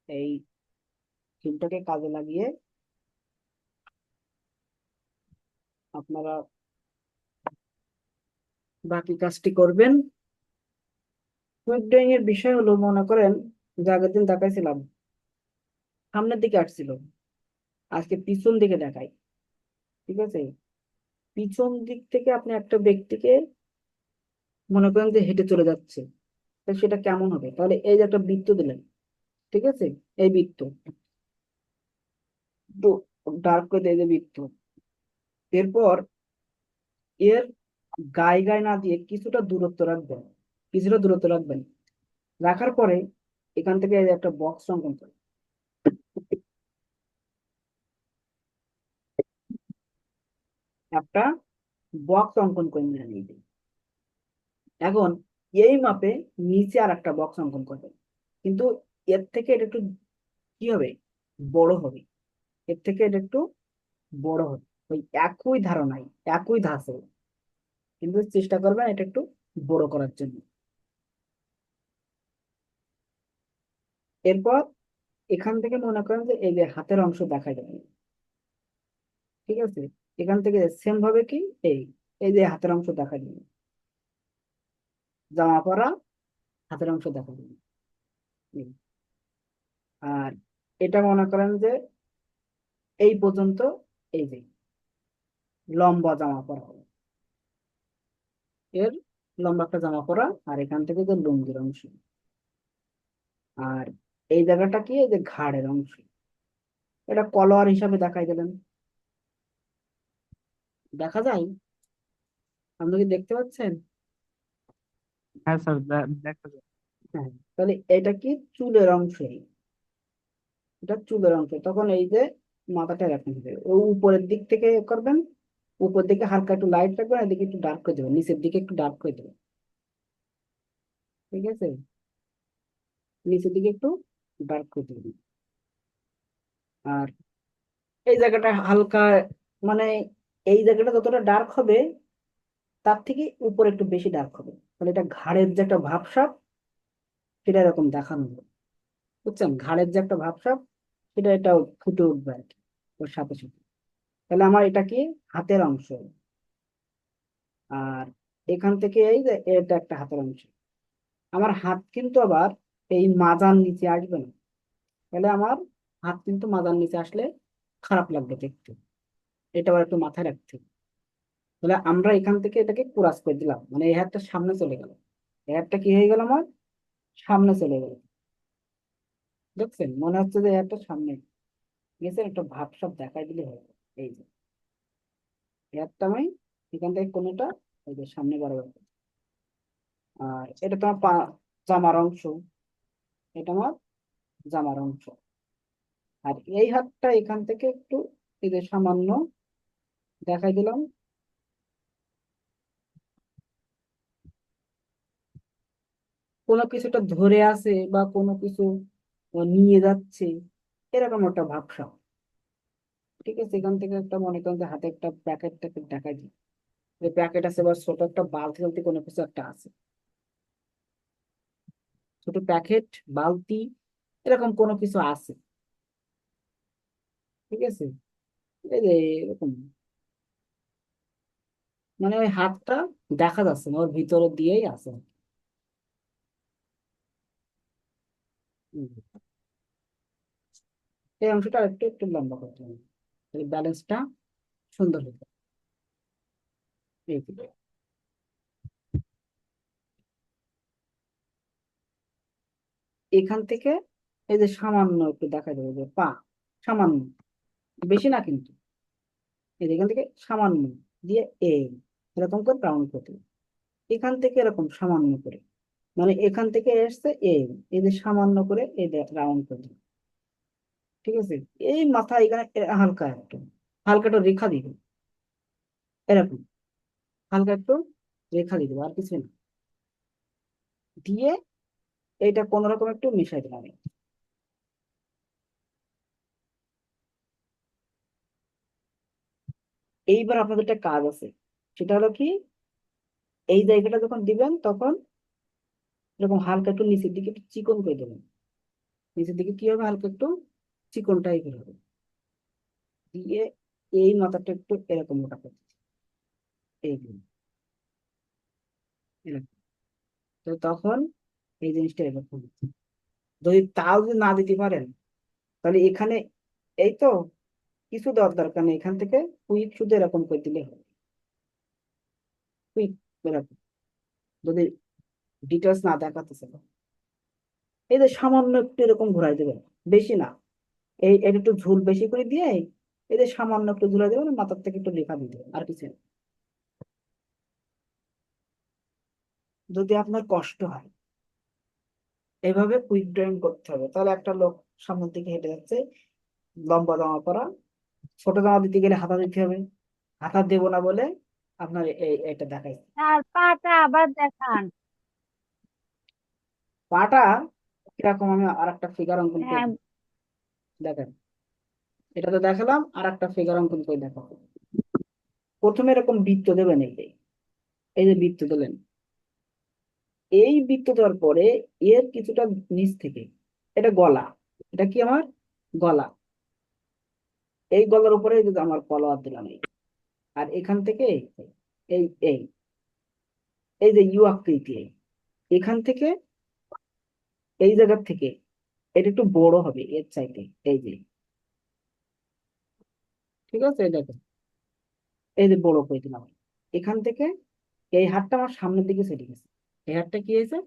এই স্কিলটাকে কাজে লাগিয়ে আপনারা বাকি কাজটি করবেন। কুইক ড্রয়িং এর বিষয় হলো, মনে করেন যে আগের দিন দেখাইছিলাম সামনের দিকে আসছিল, আজকে পিছন দিকে দেখাই। ঠিক আছে, পিছন দিক থেকে আপনি একটা ব্যক্তিকে মনে করেন যে হেঁটে চলে যাচ্ছে, তো সেটা কেমন হবে? তাহলে এই যে একটা বৃত্ত দিলেন, ঠিক আছে, এই বৃত্ত তো ডার্ক করে দিয়ে এই যে বৃত্ত, এরপর এর গায়ে গায়ে না দিয়ে কিছুটা দূরত্ব রাখবেন, কিছুটা দূরত্ব রাখবেন। রাখার পরে এখান থেকে এই যে একটা বক্স অঙ্কন করেন, একটা বক্স অঙ্কন করে নিলেন এই যে। এখন এই মাপে নিচে আর একটা বক্স অঙ্কন করবেন, কিন্তু এর থেকে এটা একটু কি হবে, বড় হবে। এর থেকে এটা একটু বড় হবে, ওই একই ধারণায়, একই ধাঁচে, কিন্তু চেষ্টা করবেন এটা একটু বড় করার জন্য। এরপর এখান থেকে মনে করেন যে এই যে হাতের অংশ দেখা যাবে, ঠিক আছে, এখান থেকে সেম ভাবে কি এই এই যে হাতের অংশ দেখা যাবে, জামা পরা হাতের অংশ দেখা যাবে। এই। আর এটা মনে করেন যে এই পর্যন্ত, এই যে লম্বা জামা পরা হবে, এর লম্বা একটা জামা পরা, আর এখান থেকে যে লুঙ্গির অংশ, আর এই জায়গাটা কি, এই যে ঘাড়ের অংশ, এটা কলোয়ার হিসাবে দেখাই দিলেন। দেখা যায়? আপনি কি দেখতে পাচ্ছেন? হ্যাঁ স্যার, দেখা যায়। হ্যাঁ, তাহলে এটা কি চুলের অংশ, এটা চুলের অংশ। তখন এই যে মাথাটা রাখতে হবে ও উপরের দিক থেকে করবেন, উপর দিকে হালকা একটু লাইট রাখবেন, এদিকে একটু ডার্ক করে দেবেন, নিচের দিকে একটু ডার্ক করে দেবেন। ঠিক আছে, নিচের দিকে একটু ডার্ক করে দেবেন। আর এই জায়গাটা হালকা, মানে এই জায়গাটা যতটা ডার্ক হবে তার থেকে উপরে একটু বেশি ডার্ক হবে, তাহলে এটা ঘাড়ের যে একটা ভাবসাব সেটা এরকম দেখানো হবে। বুঝছেন, ঘাড়ের যে একটা ভাবসাব সেটা এটা ফুটে উঠবে আর কি ওর সাথে সাথে। তাহলে আমার এটা কি, হাতের অংশ। আর এখান থেকে এই যে এটা একটা হাতের অংশ। আমার হাত কিন্তু আবার এই মাজার নিচে আসবে না, তাহলে আমার হাত কিন্তু মাজার নিচে আসলে খারাপ লাগবে দেখতে, এটা আবার একটু মাথায় রাখতে হবে। তাহলে আমরা এখান থেকে এটাকে ক্রাস করে দিলাম, মানে এই হাতটা সামনে চলে গেল, এই হাতটা কি হয়ে গেল আমার, সামনে চলে গেল। দেখছেন, মনে হচ্ছে যে এই হাতটা সামনে গেছে, একটা ভাবসাব দেখাই দিলে হয়ে গেল। এই যে এই হাতটা আমি এখান থেকে কোনোটা এই যে সামনে বরাবর করছি। আর এটা তোমার জামার অংশ, এটা আমার জামার অংশ। আর এই হাতটা এখান থেকে একটু এই যে সামান্য দেখাই দিলাম, কোনো কিছুটা ধরে আছে বা কোনো কিছু নিয়ে যাচ্ছে, এরকম একটা ভাবসাব। ঠিক আছে, এখান থেকে একটা মনে করেন যে হাতে একটা প্যাকেট ট্যাকেট দেখাই দিই, যে প্যাকেট আছে বা ছোট একটা বালতি টালতি কোনো কিছু একটা আছে, ছোট প্যাকেট, বালতি, এরকম কোনো কিছু আছে। ঠিক আছে, এই যে এরকম, মানে ওই হাতটা দেখা যাচ্ছে না, ওর ভিতরে দিয়েই আছে। হুম। এই অংশটা একটু একটু লম্বা করতে হবে, ব্যালেন্সটা সুন্দর হতে হবে। এই তো। এখান থেকে এই যে সামান্য একটু দেখা যাবে যে পা, সামান্য, বেশি না কিন্তু, এই যে এখান থেকে সামান্য দিয়ে এই এরকম করে রাউন্ড করতে হবে। এখান থেকে এরকম সামান্য করে, মানে এখান থেকে এসছে এই, এই যে সামান্য করে এই রাউন্ড করতে হবে। ঠিক আছে, এই মাথা এখানে হালকা একটু, হালকা একটু রেখা দিবে, এরকম হালকা একটু রেখা দিয়ে দেবো, আর কিছু না। দিয়ে এইটা কোন রকম একটু মিশাই দিলাম আমি। এইবার আপনাদের একটা কাজ আছে, সেটা হলো কি, এই জায়গাটা যখন দিবেন তখন এরকম হালকা একটু নিচের দিকে একটু চিকন করে দেবেন। নিচের দিকে কি হবে, হালকা একটু চিকন টাইপের হবে। দিয়ে এই মাথাটা একটু এরকম মোটা করতে, এই দিন এরকম। তো তখন এই জিনিসটা এরকম হচ্ছে। যদি তাও যদি না দিতে পারেন, তাহলে এখানে এই তো কিছু দেওয়ার দরকার নেই, এখান থেকে কুইক শুধু এরকম করে দিলে হবে। কুইক এরকম, যদি ডিটেলস না দেখাতেছে। এই যে সামান্য একটু এরকম ঘুরাই দেবেন, বেশি না, এটা একটু ঝুল বেশি করে দিয়ে এই যে সামান্য একটু ঝুলাই দেবেন, মাথার থেকে একটু লেখা দিয়ে দেবেন, আর কিছু না। যদি আপনার কষ্ট হয় এভাবে কুইক ড্রয়িং করতে হবে, তাহলে একটা লোক সামনের দিকে হেঁটে যাচ্ছে, লম্বা জামা পরা, ছোট জামা দিতে গেলে হাতা দিতে হবে, হাতা দেবো না বলে আপনার এটা দেখাই। আর পাটা আবার দেখান। পাটা কিরকম, আমি আর একটা ফিগার অঙ্কন করে হ্যাঁ। দিই। দেখেন, এটা তো দেখালাম, আর একটা ফিগার অঙ্কন করে দেখাবো। প্রথমে এরকম বৃত্ত দেবেন, এই যে বৃত্ত দিলেন, এই বৃত্ত দেওয়ার পরে এর কিছুটা নিচ থেকে, এটা গলা, এটা কি আমার গলা, এই গলার উপরে এই যে আমার তলোয়ার দিলাম আর এখান থেকে এই এই এই যে ইউ আকৃতি, এখান থেকে এই জায়গার থেকে এটা একটু বড় হবে এর চাইতে, এই যে, ঠিক আছে, এই দেখো, এই যে বড় করে দিলাম। এখান থেকে এই হাতটা আমার সামনের দিকে চলে গেছে, এই হাতটা কি হয়েছে,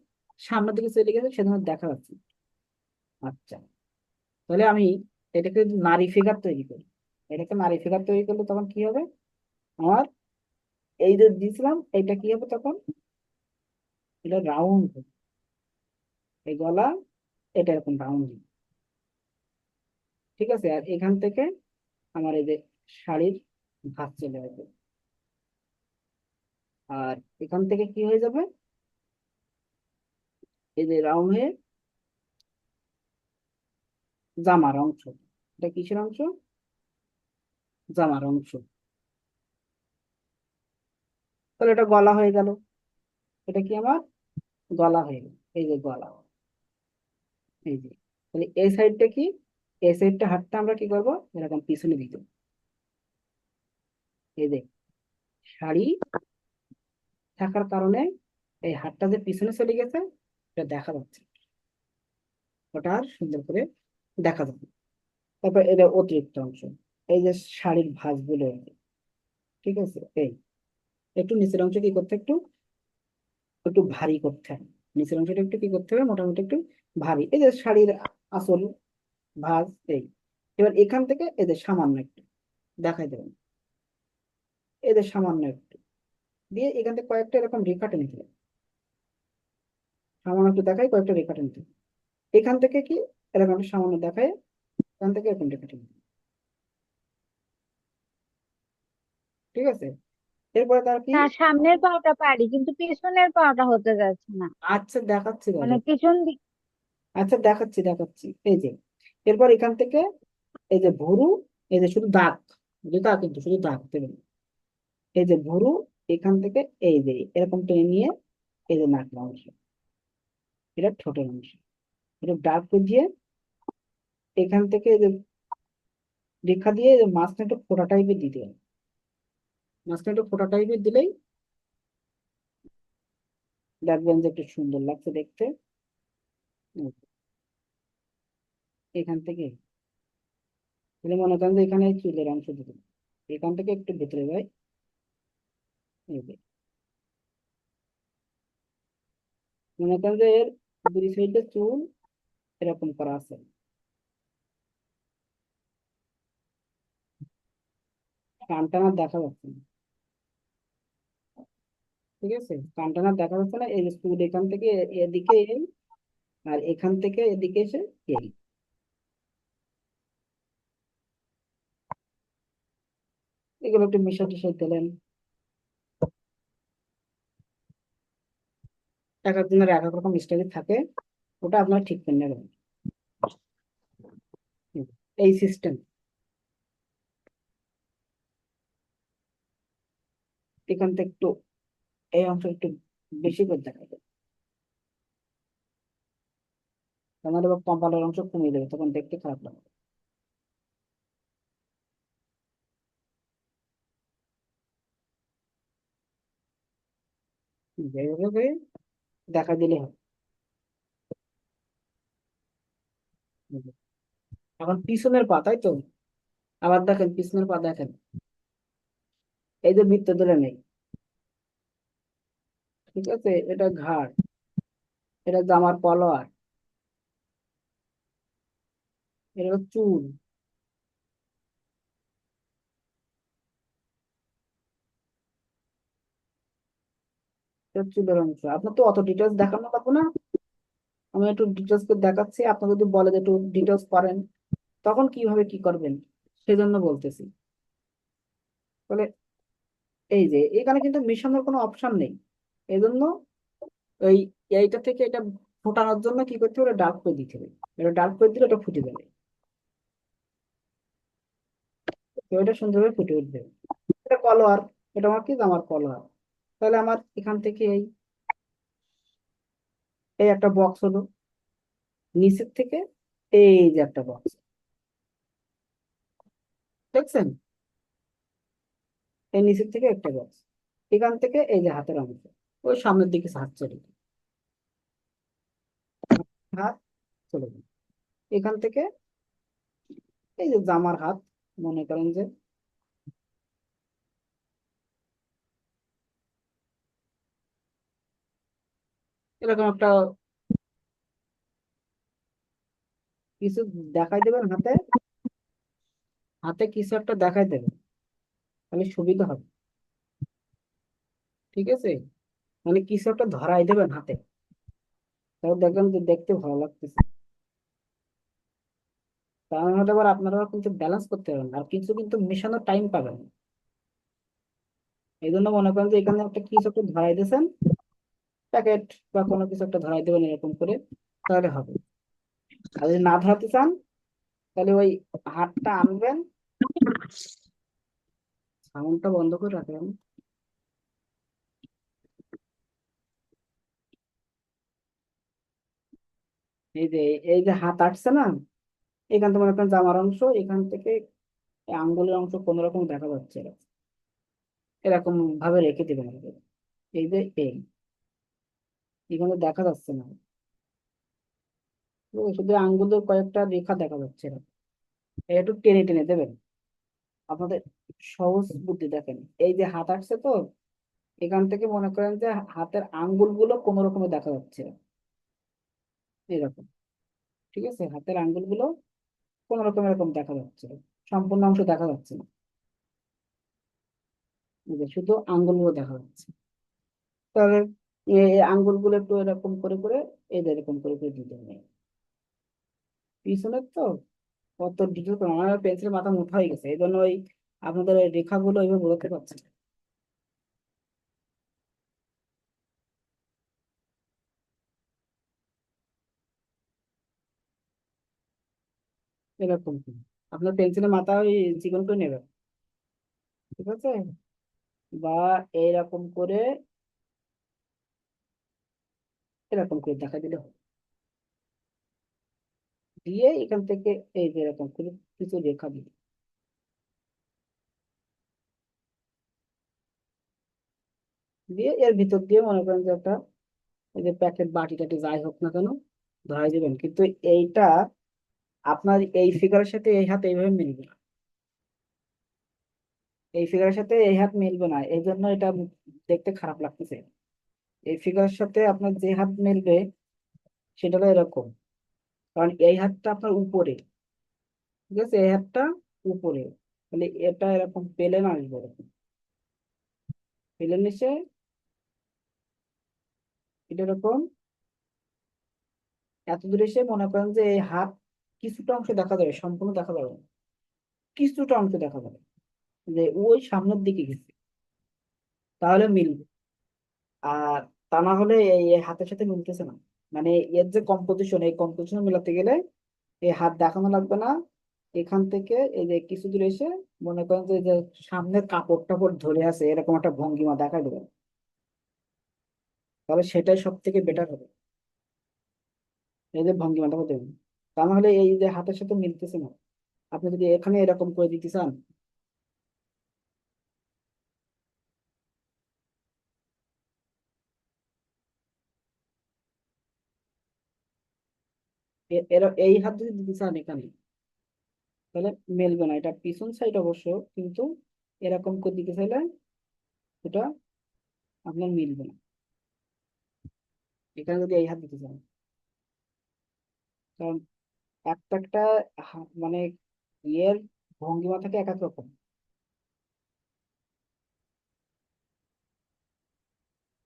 সামনের দিকে চলে গেছে, সেজন্য দেখা যাচ্ছে। আচ্ছা, তাহলে আমি এটাকে যদি নারী ফিগার তৈরি করি, এটাকে নারী ফিগার তৈরি করলে তখন কি হবে, আমার এই যে দিয়েছিলাম এটা কি হবে তখন, এটা রাউন্ড, এই গলা, এটা এরকম রাউন্ড, ঠিক আছে। আর এখান থেকে আমার এই যে শাড়ির ভাঁজ চলে আসবে, আর এখান থেকে কি হয়ে যাবে, এই যে রাউন্ড হয়ে জামার অংশ, এটা কিসের অংশ, জামার অংশ, তাহলে এটা গলা হয়ে গেল, এটা কি আমার গলা হয়ে গেল, এই যে গলা, এই যে, তাহলে এই সাইডটা কি, এই সাইডটা হাতটা আমরা কি করবো, এরকম পিছনে দিতে, এই যে শাড়ি থাকার কারণে এই হাতটা যে পিছনে চলে গেছে, এটা দেখা যাচ্ছে, ওটা আর সুন্দর করে দেখা যাবে। তারপর এটা অতিরিক্ত অংশ, এই যে শাড়ির ভাঁজগুলো, ঠিক আছে, এই একটু নিচের অংশ কি করতে, একটু একটু ভারী করতে হবে, নিচের অংশটা একটু কি করতে হবে, মোটামুটি একটু ভারী, এই যে শাড়ির আসল ভাঁজ, এই, এবার এখান থেকে এদের সামান্য একটু দেখাই দেবেন, এদের সামান্য একটু দিয়ে এখান থেকে কয়েকটা এরকম রেখা টেনে দিলেন, সামান্য একটু দেখাই, কয়েকটা রেখা টেনে দিলেন, এখান থেকে কি এরকম একটা সামান্য দেখায়, এখান থেকে এরকম রেখা টেনে দিলেন, ঠিক আছে। এরপরে তার কি, তার সামনের পাটা পারি কিন্তু পিছনের পাটা হতে যাচ্ছে না। আচ্ছা দেখাচ্ছি মানে দাদা, পিছন দিক। আচ্ছা দেখাচ্ছি দেখাচ্ছি, এই যে, এরপর এখান থেকে এই যে ভুরু, এই যে শুধু দাগ, জুতা কিন্তু শুধু দাগ দেবেন, এই যে ভুরু, এখান থেকে এই যে এরকম টেনে নিয়ে এই যে নাকের অংশ, এটা ঠোঁটের অংশ, এটা ডার্ক দিয়ে এখান থেকে এই যে রেখা দিয়ে এই যে মাঝখানে একটু ফোঁটা টাইপের দিতে হবে, মাঝখানে একটু ফোঁটা টাইপের দিলেই দেখবেন যে একটু সুন্দর লাগছে দেখতে। এখান থেকে তাহলে মনে করেন যে এখানে চুলের অংশ দিতে হবে। এখান থেকে একটু ভেতরে যায়, এই যে মনে করেন যে এর দুই সাইডে চুল এরকম করা আছে, কান টানা দেখা যাচ্ছে না, ঠিক আছে, কান টানা দেখা যাচ্ছে না, এই যে চুল এখান থেকে এদিকে এই, আর এখান থেকে এদিকে এসে এই, এগুলো একটু মিশা টিশা দিলেন, এক একজনের এক এক রকম স্টাইল থাকে, ওটা আপনার ঠিক করে নেবেন, এই সিস্টেম। এখান থেকে একটু এই অংশ একটু বেশি করে দেখা যায়, তাহলে আবার কপালের অংশ কমিয়ে দেবে, তখন দেখতে খারাপ লাগবে। এইভাবে দেখা দিলে হবে। এখন পিছনের পা, তাই তো, আবার দেখেন পিছনের পা দেখেন, এই যে বৃত্ত ধরে নেই, ঠিক আছে, এটা ঘাড়, এটা জামার কলার, এটা হলো চুল, এটা চুলের অংশ। আপনার তো অত ডিটেলস দেখানো লাগবে না, আমি একটু ডিটেলস করে দেখাচ্ছি। আপনি যদি বলে যে একটু ডিটেলস করেন, তখন কিভাবে কি করবেন সেজন্য বলতেছি। তাহলে এই যে এখানে কিন্তু মিশানোর কোনো অপশন নেই, এই জন্য ওই এইটা থেকে এটা ফোটানোর জন্য কি করতে হবে, ডার্ক করে দিতে হবে। এটা ডার্ক করে দিলে এটা ফুটে যাবে, তো এটা সুন্দরভাবে ফুটে উঠবে। এটা কলোয়ার, এটা আমার কি, আমার কলোয়ার। তাহলে আমার এখান থেকে এই এই একটা বক্স হলো, নিচের থেকে এই যে একটা বক্স, দেখছেন, এই নিচের থেকে একটা বক্স, এখান থেকে এই যে হাতের অংশ, ওই সামনের দিকে হাত চলে গেল, হাত চলে গেল এখান থেকে, এই যে জামার হাত, মনে করেন যে এরকম একটা কিছু দেখাই দেবেন হাতে, হাতে কিছু একটা দেখাই দেবেন, তাহলে সুবিধা হবে, ঠিক আছে, মানে কিছু একটা ধরাই দেবেন হাতে, তাহলে দেখবেন যে দেখতে ভালো লাগতেছে। তাহলে আবার আপনারা কিন্তু ব্যালেন্স করতে পারবেন, আর কিছু কিন্তু মেশানোর টাইম পাবেন না। এই জন্য মনে করেন যে এখানে একটা কিছু একটা ধরাই দিয়েছেন, প্যাকেট বা কোনো কিছু একটা ধরাই দেবেন এরকম করে, তাহলে হবে। আর যদি না ধরাতে চান, তাহলে ওই হাতটা আনবেন, সাউন্ডটা বন্ধ করে রাখবেন। এই যে এই যে হাত আটছে না, এখান থেকে মনে করেন জামার অংশ, এখান থেকে এই আঙ্গুলের অংশ কোন রকম দেখা যাচ্ছে, এরকম ভাবে রেখে দিবেন আগে। এই যে এই এখানে দেখা যাচ্ছে না, তো শুধু আঙ্গুলের কয়েকটা রেখা দেখা যাচ্ছে এরকম। এই একটু টেনে টেনে দেবেন, আপনাদের সহজ বুদ্ধি দেখেন। এই যে হাত আসছে তো, এখান থেকে মনে করেন যে হাতের আঙ্গুল গুলো কোন রকমে দেখা যাচ্ছে এরকম, ঠিক আছে, হাতের আঙ্গুল গুলো কোন রকম এরকম দেখা যাচ্ছে, সম্পূর্ণ অংশ দেখা যাচ্ছে না, এই যে শুধু আঙ্গুল গুলো দেখা যাচ্ছে। তাহলে এই আঙ্গুল গুলো একটু এরকম করে করে, এই যে এরকম করে করে দিতে হবে পিছনের তো, কত ডিটেল করে আমার পেন্সিল মাথা মোটা হয়ে গেছে, এই জন্য ওই আপনাদের ওই রেখাগুলো এইভাবে বোঝাতে পারছি না। এরকম কি, আপনার পেন্সিলের মাথা ওই চিকন করে নেবেন, ঠিক আছে, বা এইরকম করে, এরকম করে দেখা দিলে হবে। দিয়ে এখান থেকে এই যে এরকম করে কিছু রেখা দিই, দিয়ে এর ভিতর দিয়ে মনে করেন যে একটা, এই যে প্যাকেট বাটি টাটি যাই হোক না কেন ধরাই দিবেন, কিন্তু এইটা আপনার এই ফিগারের সাথে এই হাত এইভাবে মিলবে না, এই ফিগারের সাথে এই হাত মিলবে না, এই জন্য এটা দেখতে খারাপ লাগতেছে। এই ফিগারের সাথে আপনার যে হাত মিলবে সেটা হলো এরকম, কারণ এই হাতটা আপনার উপরে, ঠিক আছে, এই হাতটা উপরে, তাহলে এটা এরকম পেলেন আসবে, এরকম পেলেন এসে এটা এরকম এত দূরে এসে মনে করেন যে এই হাত কিছুটা অংশ দেখা যাবে, সম্পূর্ণ দেখা যাবে না, কিছুটা অংশ দেখা যাবে যে ওই সামনের দিকে গেছে, তাহলে মিলবে। আর তা না হলে এই এই হাতের সাথে মিলতেছে না, মানে এর যে কম্পোজিশন, এই কম্পোজিশন মিলাতে গেলে এই হাত দেখানো লাগবে না, এখান থেকে এই যে কিছু দূরে এসে মনে করেন যে এই যে সামনের কাপড় টাপড় ধরে আছে এরকম একটা ভঙ্গিমা দেখা দেবে, তাহলে সেটাই সব থেকে বেটার হবে, এই যে ভঙ্গিমাটা দেবেন। তা না হলে এই যে হাতের সাথে মিলতেছে না, আপনি যদি এখানে এরকম করে দিতে চান, এই হাত যদি দিতে চান এখানে, তাহলে মেলবে না, এটা পিছন সাইড অবশ্য, কিন্তু এরকম করে দিতে চাইলে এটা আপনার মিলবে না। এখানে যদি এই হাত দিতে চান, কারণ একটা একটা মানে ইয়ের ভঙ্গিমা থাকে এক এক রকম।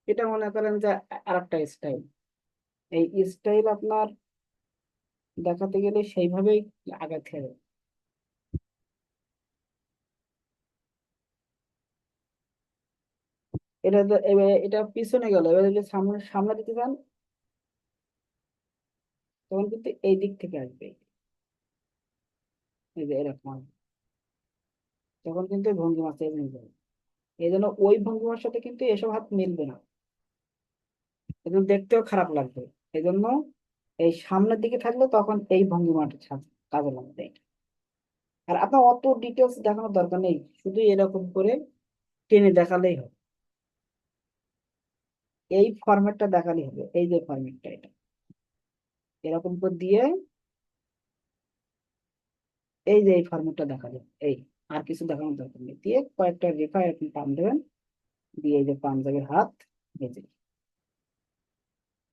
এটা মনে করেন যে আরেকটা স্টাইল, এই স্টাইল আপনার দেখাতে গেলে সেইভাবেই আগাতে হবে। এটা পিছনে গেল, এবার যদি সামনে সামনে দিতে চান তখন কিন্তু এই দিক থেকে আসবে, এই যে এরকম আসবে। তখন কিন্তু এই ভঙ্গিমা চেঞ্জ হয়ে যাবে। এই জন্য ওই ভঙ্গিমার সাথে কিন্তু এসব হাত মিলবে না, এবং দেখতেও খারাপ লাগবে। এই জন্য এই সামনের দিকে থাকলে তখন এই ভঙ্গিমাটা কাজে লাগবে। আর আপনার অত ডিটেলস দেখানোর দরকার নেই, শুধু এরকম করে টেনে দেখালেই হবে। এই ফরম্যাটটা দেখালেই হবে, এই যে ফরম্যাটটা, এটা এরকম করে দিয়ে এই যে এই ফরম্যাটটা দেখালে এই, আর কিছু দেখানোর দরকার নেই, দিয়ে কয়েকটা রেখা এরকম টান দেবেন, দিয়ে এই যে পাঞ্জাবের হাত, এই যে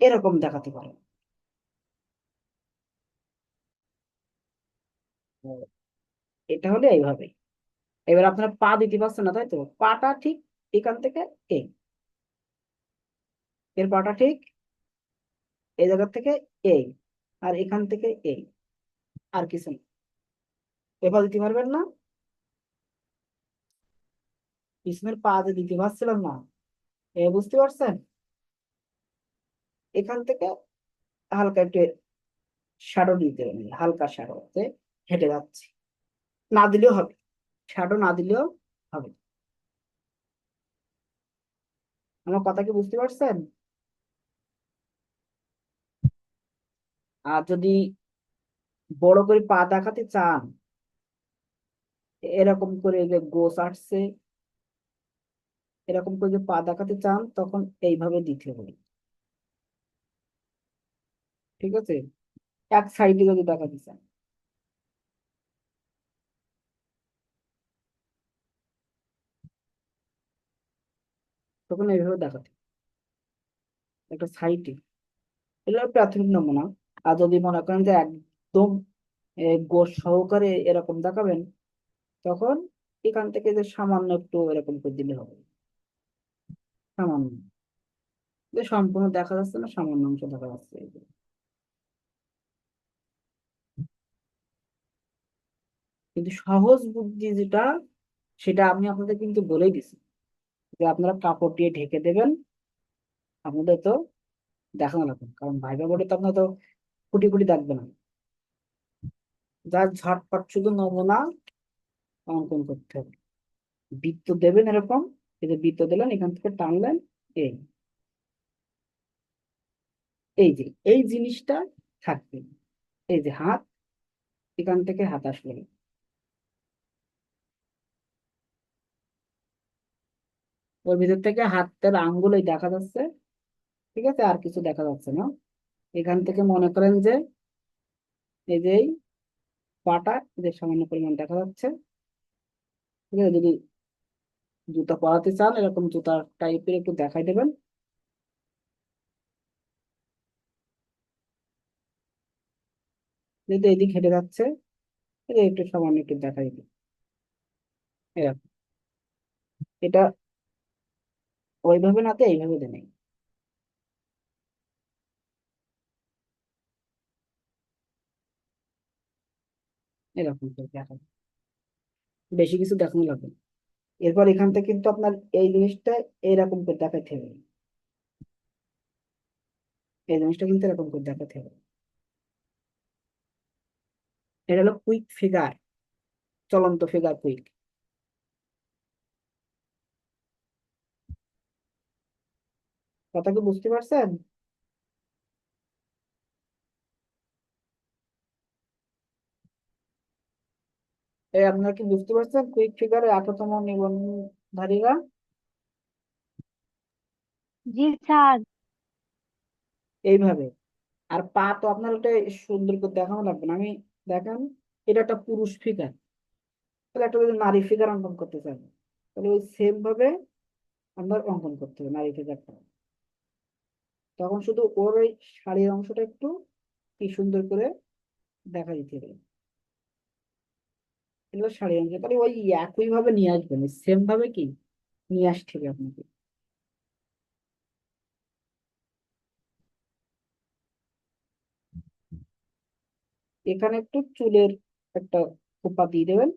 এরকম দেখাতে পারেন। তো এটা হলে এইভাবে। এবার আপনারা পা দিতে পারছেন না, তাই তো? পাটা ঠিক এখান থেকে এই, এর পাটা ঠিক এই জায়গা থেকে এই, আর এখান থেকে এই, আর কিছু না। এবার দিতে পারবেন না, পিছনের পা যে দিতে পারছিলাম না, এ বুঝতে পারছেন? এখান থেকে হালকা একটু শ্যাডো দিতে হবে, হালকা শ্যাডো হেঁটে যাচ্ছে, না দিলেও হবে, শ্যাডো না দিলেও হবে। আমার কথা কি বুঝতে পারছেন? আর যদি বড় করে পা দেখাতে চান, এরকম করে যে গোছ আসছে, এরকম করে যে পা দেখাতে চান, তখন এইভাবে দিতে হবে, ঠিক আছে? এক সাইডে যদি দেখাতে চান, তখন এইভাবে দেখাতে হবে, একটা সাইডে। এটা প্রাথমিক নমুনা। আর যদি মনে করেন যে একদম গোছ সহকারে এরকম দেখাবেন, তখন এখান থেকে যে সামান্য একটু এরকম করে দিলে হবে, সামান্য, যে সম্পূর্ণ দেখা যাচ্ছে না, সামান্য অংশ দেখা যাচ্ছে এই যে। কিন্তু সহজ বুদ্ধি যেটা, সেটা আমি আপনাদের কিন্তু বলেই দিছি, যে আপনারা কাপড় দিয়ে ঢেকে দেবেন। আপনাদের তো দেখানো লাগবে, কারণ ভাইবা বোর্ডে তো আপনার তো ফুটি ফুটি দেখবে না, যা ঝটপট শুধু নমুনা অঙ্কন করতে হবে। বৃত্ত দেবেন এরকম, এই যে বৃত্ত দিলেন, এখান থেকে টানলেন, এই এই যে এই জিনিসটা থাকবে, এই যে হাত, এখান থেকে হাত আসবে, ওর ভিতর থেকে হাতের আঙ্গুলই দেখা যাচ্ছে, ঠিক আছে? আর কিছু দেখা যাচ্ছে না। এখান থেকে মনে করেন যে এই যে এই পাটা, এদের সামান্য পরিমাণ দেখা যাচ্ছে, ঠিক আছে? যদি জুতা পরাতে চান, এরকম জুতা টাইপের একটু দেখাই দেবেন, যেহেতু এদিক হেঁটে যাচ্ছে, এই যে একটু সামান্য একটু দেখাই দিই, এরকম। এটা ওইভাবে না তো এইভাবে দেন, এরকম করে দেখা, বেশি কিছু দেখানো লাগবে না। এরপর এখান থেকে কিন্তু আপনার এই জিনিসটা এইরকম করে দেখাতে হবে, এই জিনিসটা কিন্তু এরকম করে দেখাতে হবে। এটা হলো কুইক ফিগার, চলন্ত ফিগার কুইক। কথা কি বুঝতে পারছেন? এই আপনারা কি বুঝতে পারছেন কুইক ফিগারের 18তম নিবন্ধধারীরা? জি স্যার। এইভাবে। আর পা তো আপনার ওটা সুন্দর করে দেখানো লাগবে না, আমি দেখান। এটা একটা পুরুষ ফিগার, তাহলে একটা যদি নারী ফিগার অঙ্কন করতে চান, তাহলে ওই সেম ভাবে আমরা অঙ্কন করতে হবে নারী ফিগারটা। তখন শুধু ওর ওই শাড়ির অংশটা একটু কি সুন্দর করে দেখা দিতে হবে, এগুলো শাড়ির অংশ, তাহলে ওই একই ভাবে নিয়ে আসবেন, সেম ভাবে কি নিয়ে আসতে হবে আপনাকে। এখানে একটু চুলের একটা খোপা দিয়ে দেবেন,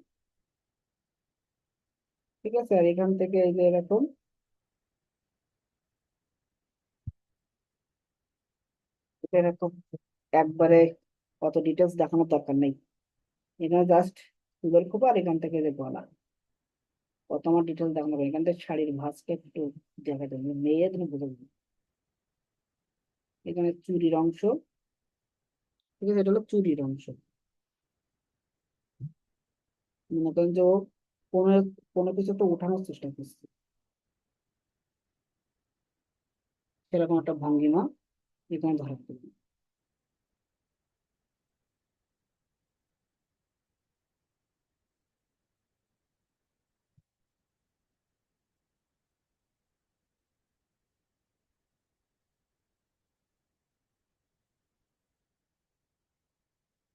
ঠিক আছে। আর এখান থেকে এই যে এরকম এরকম একবারে অত ডিটেলস দেখানোর দরকার নেই, এখানে জাস্ট চুলের খোপা আর এখান থেকে যে গলা, অত আমার ডিটেলস দেখানো হবে। এখান থেকে শাড়ির ভাঁজটা একটু দেখা যাবে, মেয়ে তুমি বুঝে যাবে। এখানে চুরির অংশ, ঠিক আছে, এটা হলো চুরির অংশ। মনে করেন যে ও কোনো কোনো কিছু একটা উঠানোর চেষ্টা করছে, সেরকম একটা ভঙ্গিমা এখানে ধরা পড়বে।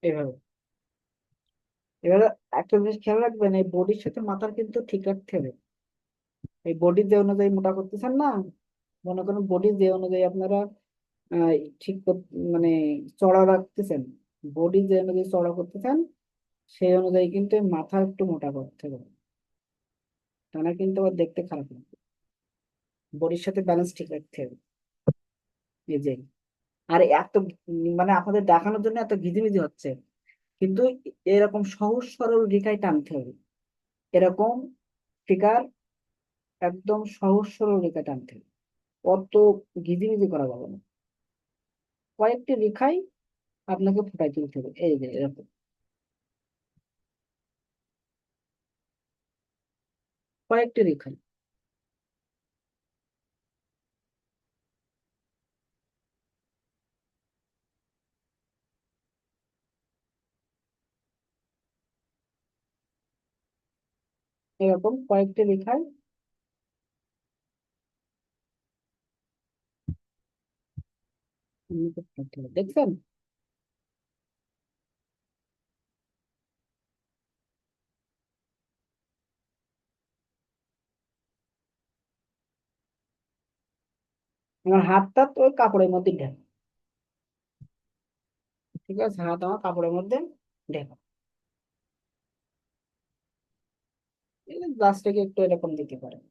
এইভাবে। এবারে একটা জিনিস খেয়াল রাখবেন, এই বডির সাথে মাথার কিন্তু ঠিক রাখতে হবে। এই বডি যে অনুযায়ী মোটা করতেছেন না, মনে করেন বডি যে অনুযায়ী আপনারা আহ, ঠিক মানে চড়া রাখতেছেন, বডি যে অনুযায়ী চড়া করতেছেন সেই অনুযায়ী কিন্তু এই মাথা একটু মোটা করতে হবে, তাহলে কিন্তু আবার দেখতে খারাপ লাগবে। বডির সাথে ব্যালেন্স ঠিক রাখতে হবে, এই যে। আর এত মানে আপনাদের দেখানোর জন্য এত ঘিজিমিজি হচ্ছে, কিন্তু এরকম সহজ সরল রেখায় টানতে হবে, এরকম ফিগার একদম সহজ সরল রেখা টানতে হবে, অত ঘিজিমিজি করা যাবে না। কয়েকটি রেখাই আপনাকে ফুটাই তুলতে হবে, এই যে এরকম কয়েকটি রেখাই। এরকম কয়েকটি রেখায় আপনাকে ফুটাতে হবে, দেখছেন? আমার হাতটা তো ওই কাপড়ের মধ্যে ঢেকে, ঠিক আছে, হাত আমার কাপড়ের মধ্যে ঢেকা, গ্লাসটাকে একটু এরকম দিতে পারেন,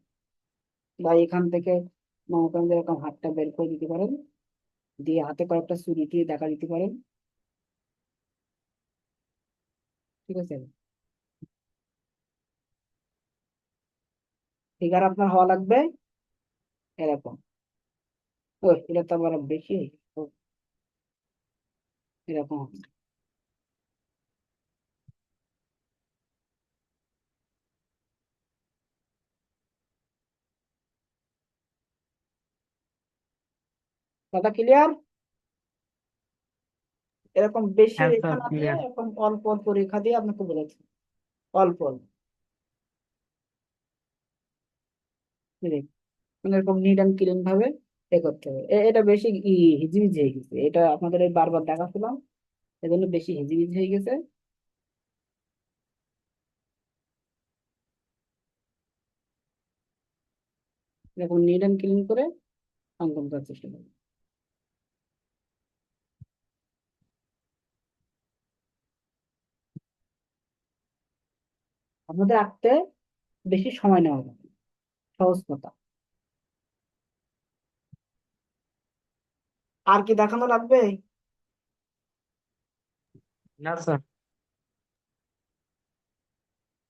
বা এখান থেকে মনে করেন যে এরকম হাতটা বের করে দিতে পারেন, দিয়ে হাতে কয়েকটা ছুরি দিয়ে দেখা দিতে পারেন, ঠিক আছে। ফিগার আপনার হওয়া লাগবে এরকম। ও, এটা তো আবার বেশি, ও, এরকম হবে। কথা ক্লিয়ার? এরকম বেশি হ্যাঁ রেখা স্যার, না দিয়ে ক্লিয়ার। এরকম অল্প অল্প রেখা দিয়ে আপনাকে বলেছি, অল্প অল্প রেখা। মানে এরকম নিট অ্যান্ড ক্লিন ভাবে এ করতে হবে। এটা বেশি হিজিবিজি হয়ে গেছে, এটা আপনাদের এই বারবার দেখাচ্ছিলাম, এজন্য বেশি হিজিবিজি হয়ে গেছে। এরকম নিট অ্যান্ড ক্লিন করে অঙ্কন করার চেষ্টা করবেন। আপনাদের আঁকতে বেশি সময় নেওয়া হবে, সহজ কথা। আর কি দেখানো লাগবে? না স্যার।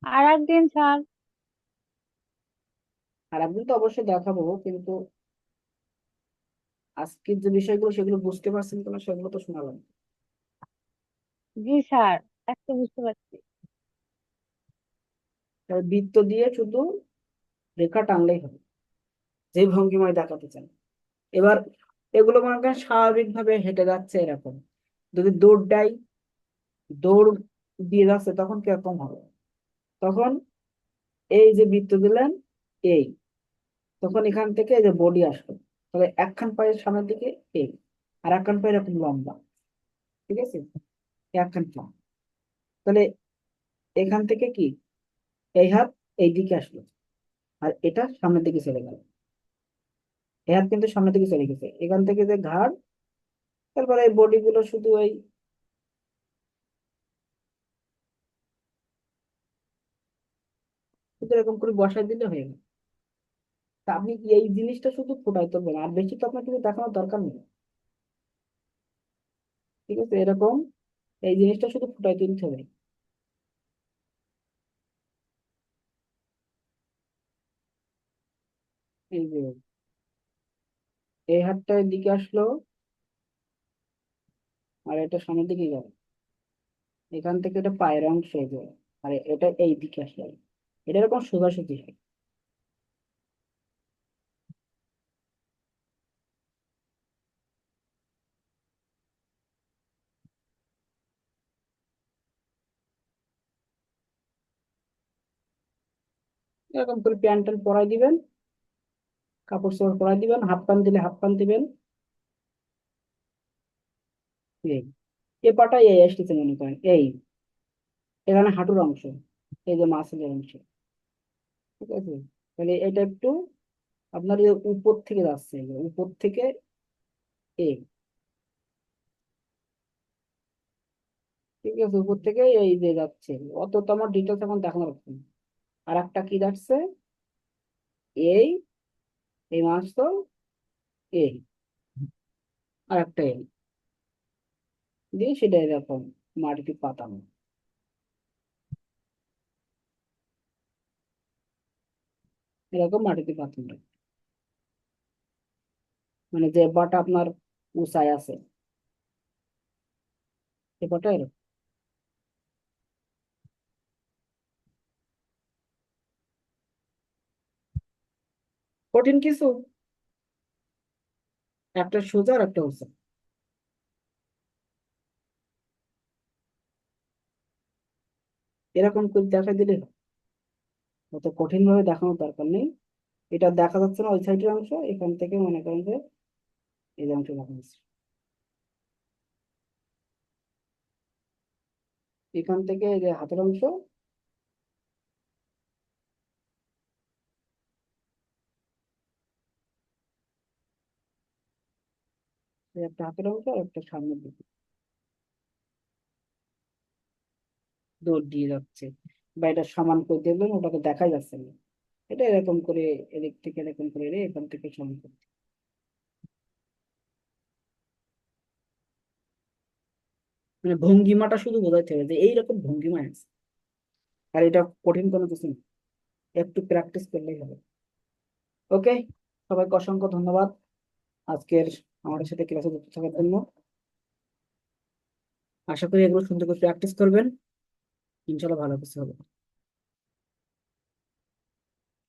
আর একদিন স্যার। আর একদিন তো অবশ্যই দেখাবো, কিন্তু আজকের যে বিষয়গুলো সেগুলো বুঝতে পারছেন কিনা সেগুলো তো শোনালাম। জি স্যার, আজকে বুঝতে পারছি। তাহলে বৃত্ত দিয়ে শুধু রেখা টানলেই হবে, যে ভঙ্গিমায় দেখাতে চান। এবার এগুলো মনে করেন স্বাভাবিক ভাবে হেঁটে যাচ্ছে এরকম, যদি দৌড় দেয়, দৌড় দিয়ে যাচ্ছে তখন কিরকম হবে? তখন এই যে বৃত্ত দিলেন এই, তখন এখান থেকে এই যে বডি আসলো, তাহলে একখান পায়ের সামনের দিকে এই, আর একখান পায়ে এরকম লম্বা, ঠিক আছে, একখান পা। তাহলে এখান থেকে কি এই হাত এই দিকে আসলো, আর এটা সামনের দিকে চলে গেল। এই হাত কিন্তু সামনের দিকে চলে গেছে, এখান থেকে যে ঘাড়, তারপরে এই বডি গুলো শুধু এই শুধু এরকম করে বসাই দিলে হয়ে গেল। তা আপনি কি এই জিনিসটা শুধু ফোটাই তুলবেন, আর বেশি তো আপনার কিছু দেখানোর দরকার নেই। ঠিক আছে, এরকম এই জিনিসটা শুধু ফুটাই তুলতে হবে। এই যে এই হাতটা এদিকে আসলো, আর এটা সামনের দিকে গেল, এখান থেকে এটা পায়ের অংশ হয়ে যাবে, আর এটা এই দিকে আসলো, এটা এরকম সোজাসুজি হয়। এরকম করে প্যান্ট ট্যান্ট পরাই দিবেন, কাপড় চোপড় পরাই দিবেন, হাফ প্যান্ট দিলে হাফ প্যান্ট দিবেন। এই এ পাটা এই আসতেছে মনে করেন এই, এখানে হাঁটুর অংশ, এই যে মাসেলের অংশ, ঠিক আছে। তাহলে এটা একটু আপনার এই উপর থেকে যাচ্ছে, এই যে উপর থেকে এই, ঠিক আছে, উপর থেকে এই যে যাচ্ছে। অত তো আমার ডিটেলস এখন দেখানো রাখছে না। আর একটা কি যাচ্ছে এই, এই মাছ তো এই, আর একটা এই দিয়ে সেটা এরকম মাটিতে পাতানো, এরকম মাটিতে পাতানো, মানে যে বাটা আপনার উঁচায় আছে সে বাটা এরকম। কঠিন কিছু, একটা সোজা আর একটা উঁচা, এরকম করে দেখা দিলে হয়। অত কঠিন ভাবে দেখানোর দরকার নেই। এটা দেখা যাচ্ছে না ওই সাইডের অংশ, এখান থেকে মনে করেন যে এই যে অংশ দেখা যাচ্ছে, এখান থেকে এই যে হাতের অংশ, এই একটা হাতের অংশ আর একটা সামনের দিকে দৌড় দিয়ে যাচ্ছে, বা এটা সমান করে দেখবেন ওটাকে দেখাই যাচ্ছে না, এটা এরকম করে এদিক থেকে এরকম করে এখান থেকে সমান করতে, মানে ভঙ্গিমাটা শুধু বোঝাইতে হবে যে এইরকম ভঙ্গিমা আছে। আর এটা কঠিন কোনো কিছু না, একটু প্র্যাকটিস করলেই হবে। ওকে, সবাইকে অসংখ্য ধন্যবাদ আজকের আমাদের সাথে ক্লাসে যুক্ত থাকার জন্য। আশা করি এগুলো সুন্দর করে প্র্যাকটিস করবেন, ইনশাল্লাহ ভালো কিছু হবে।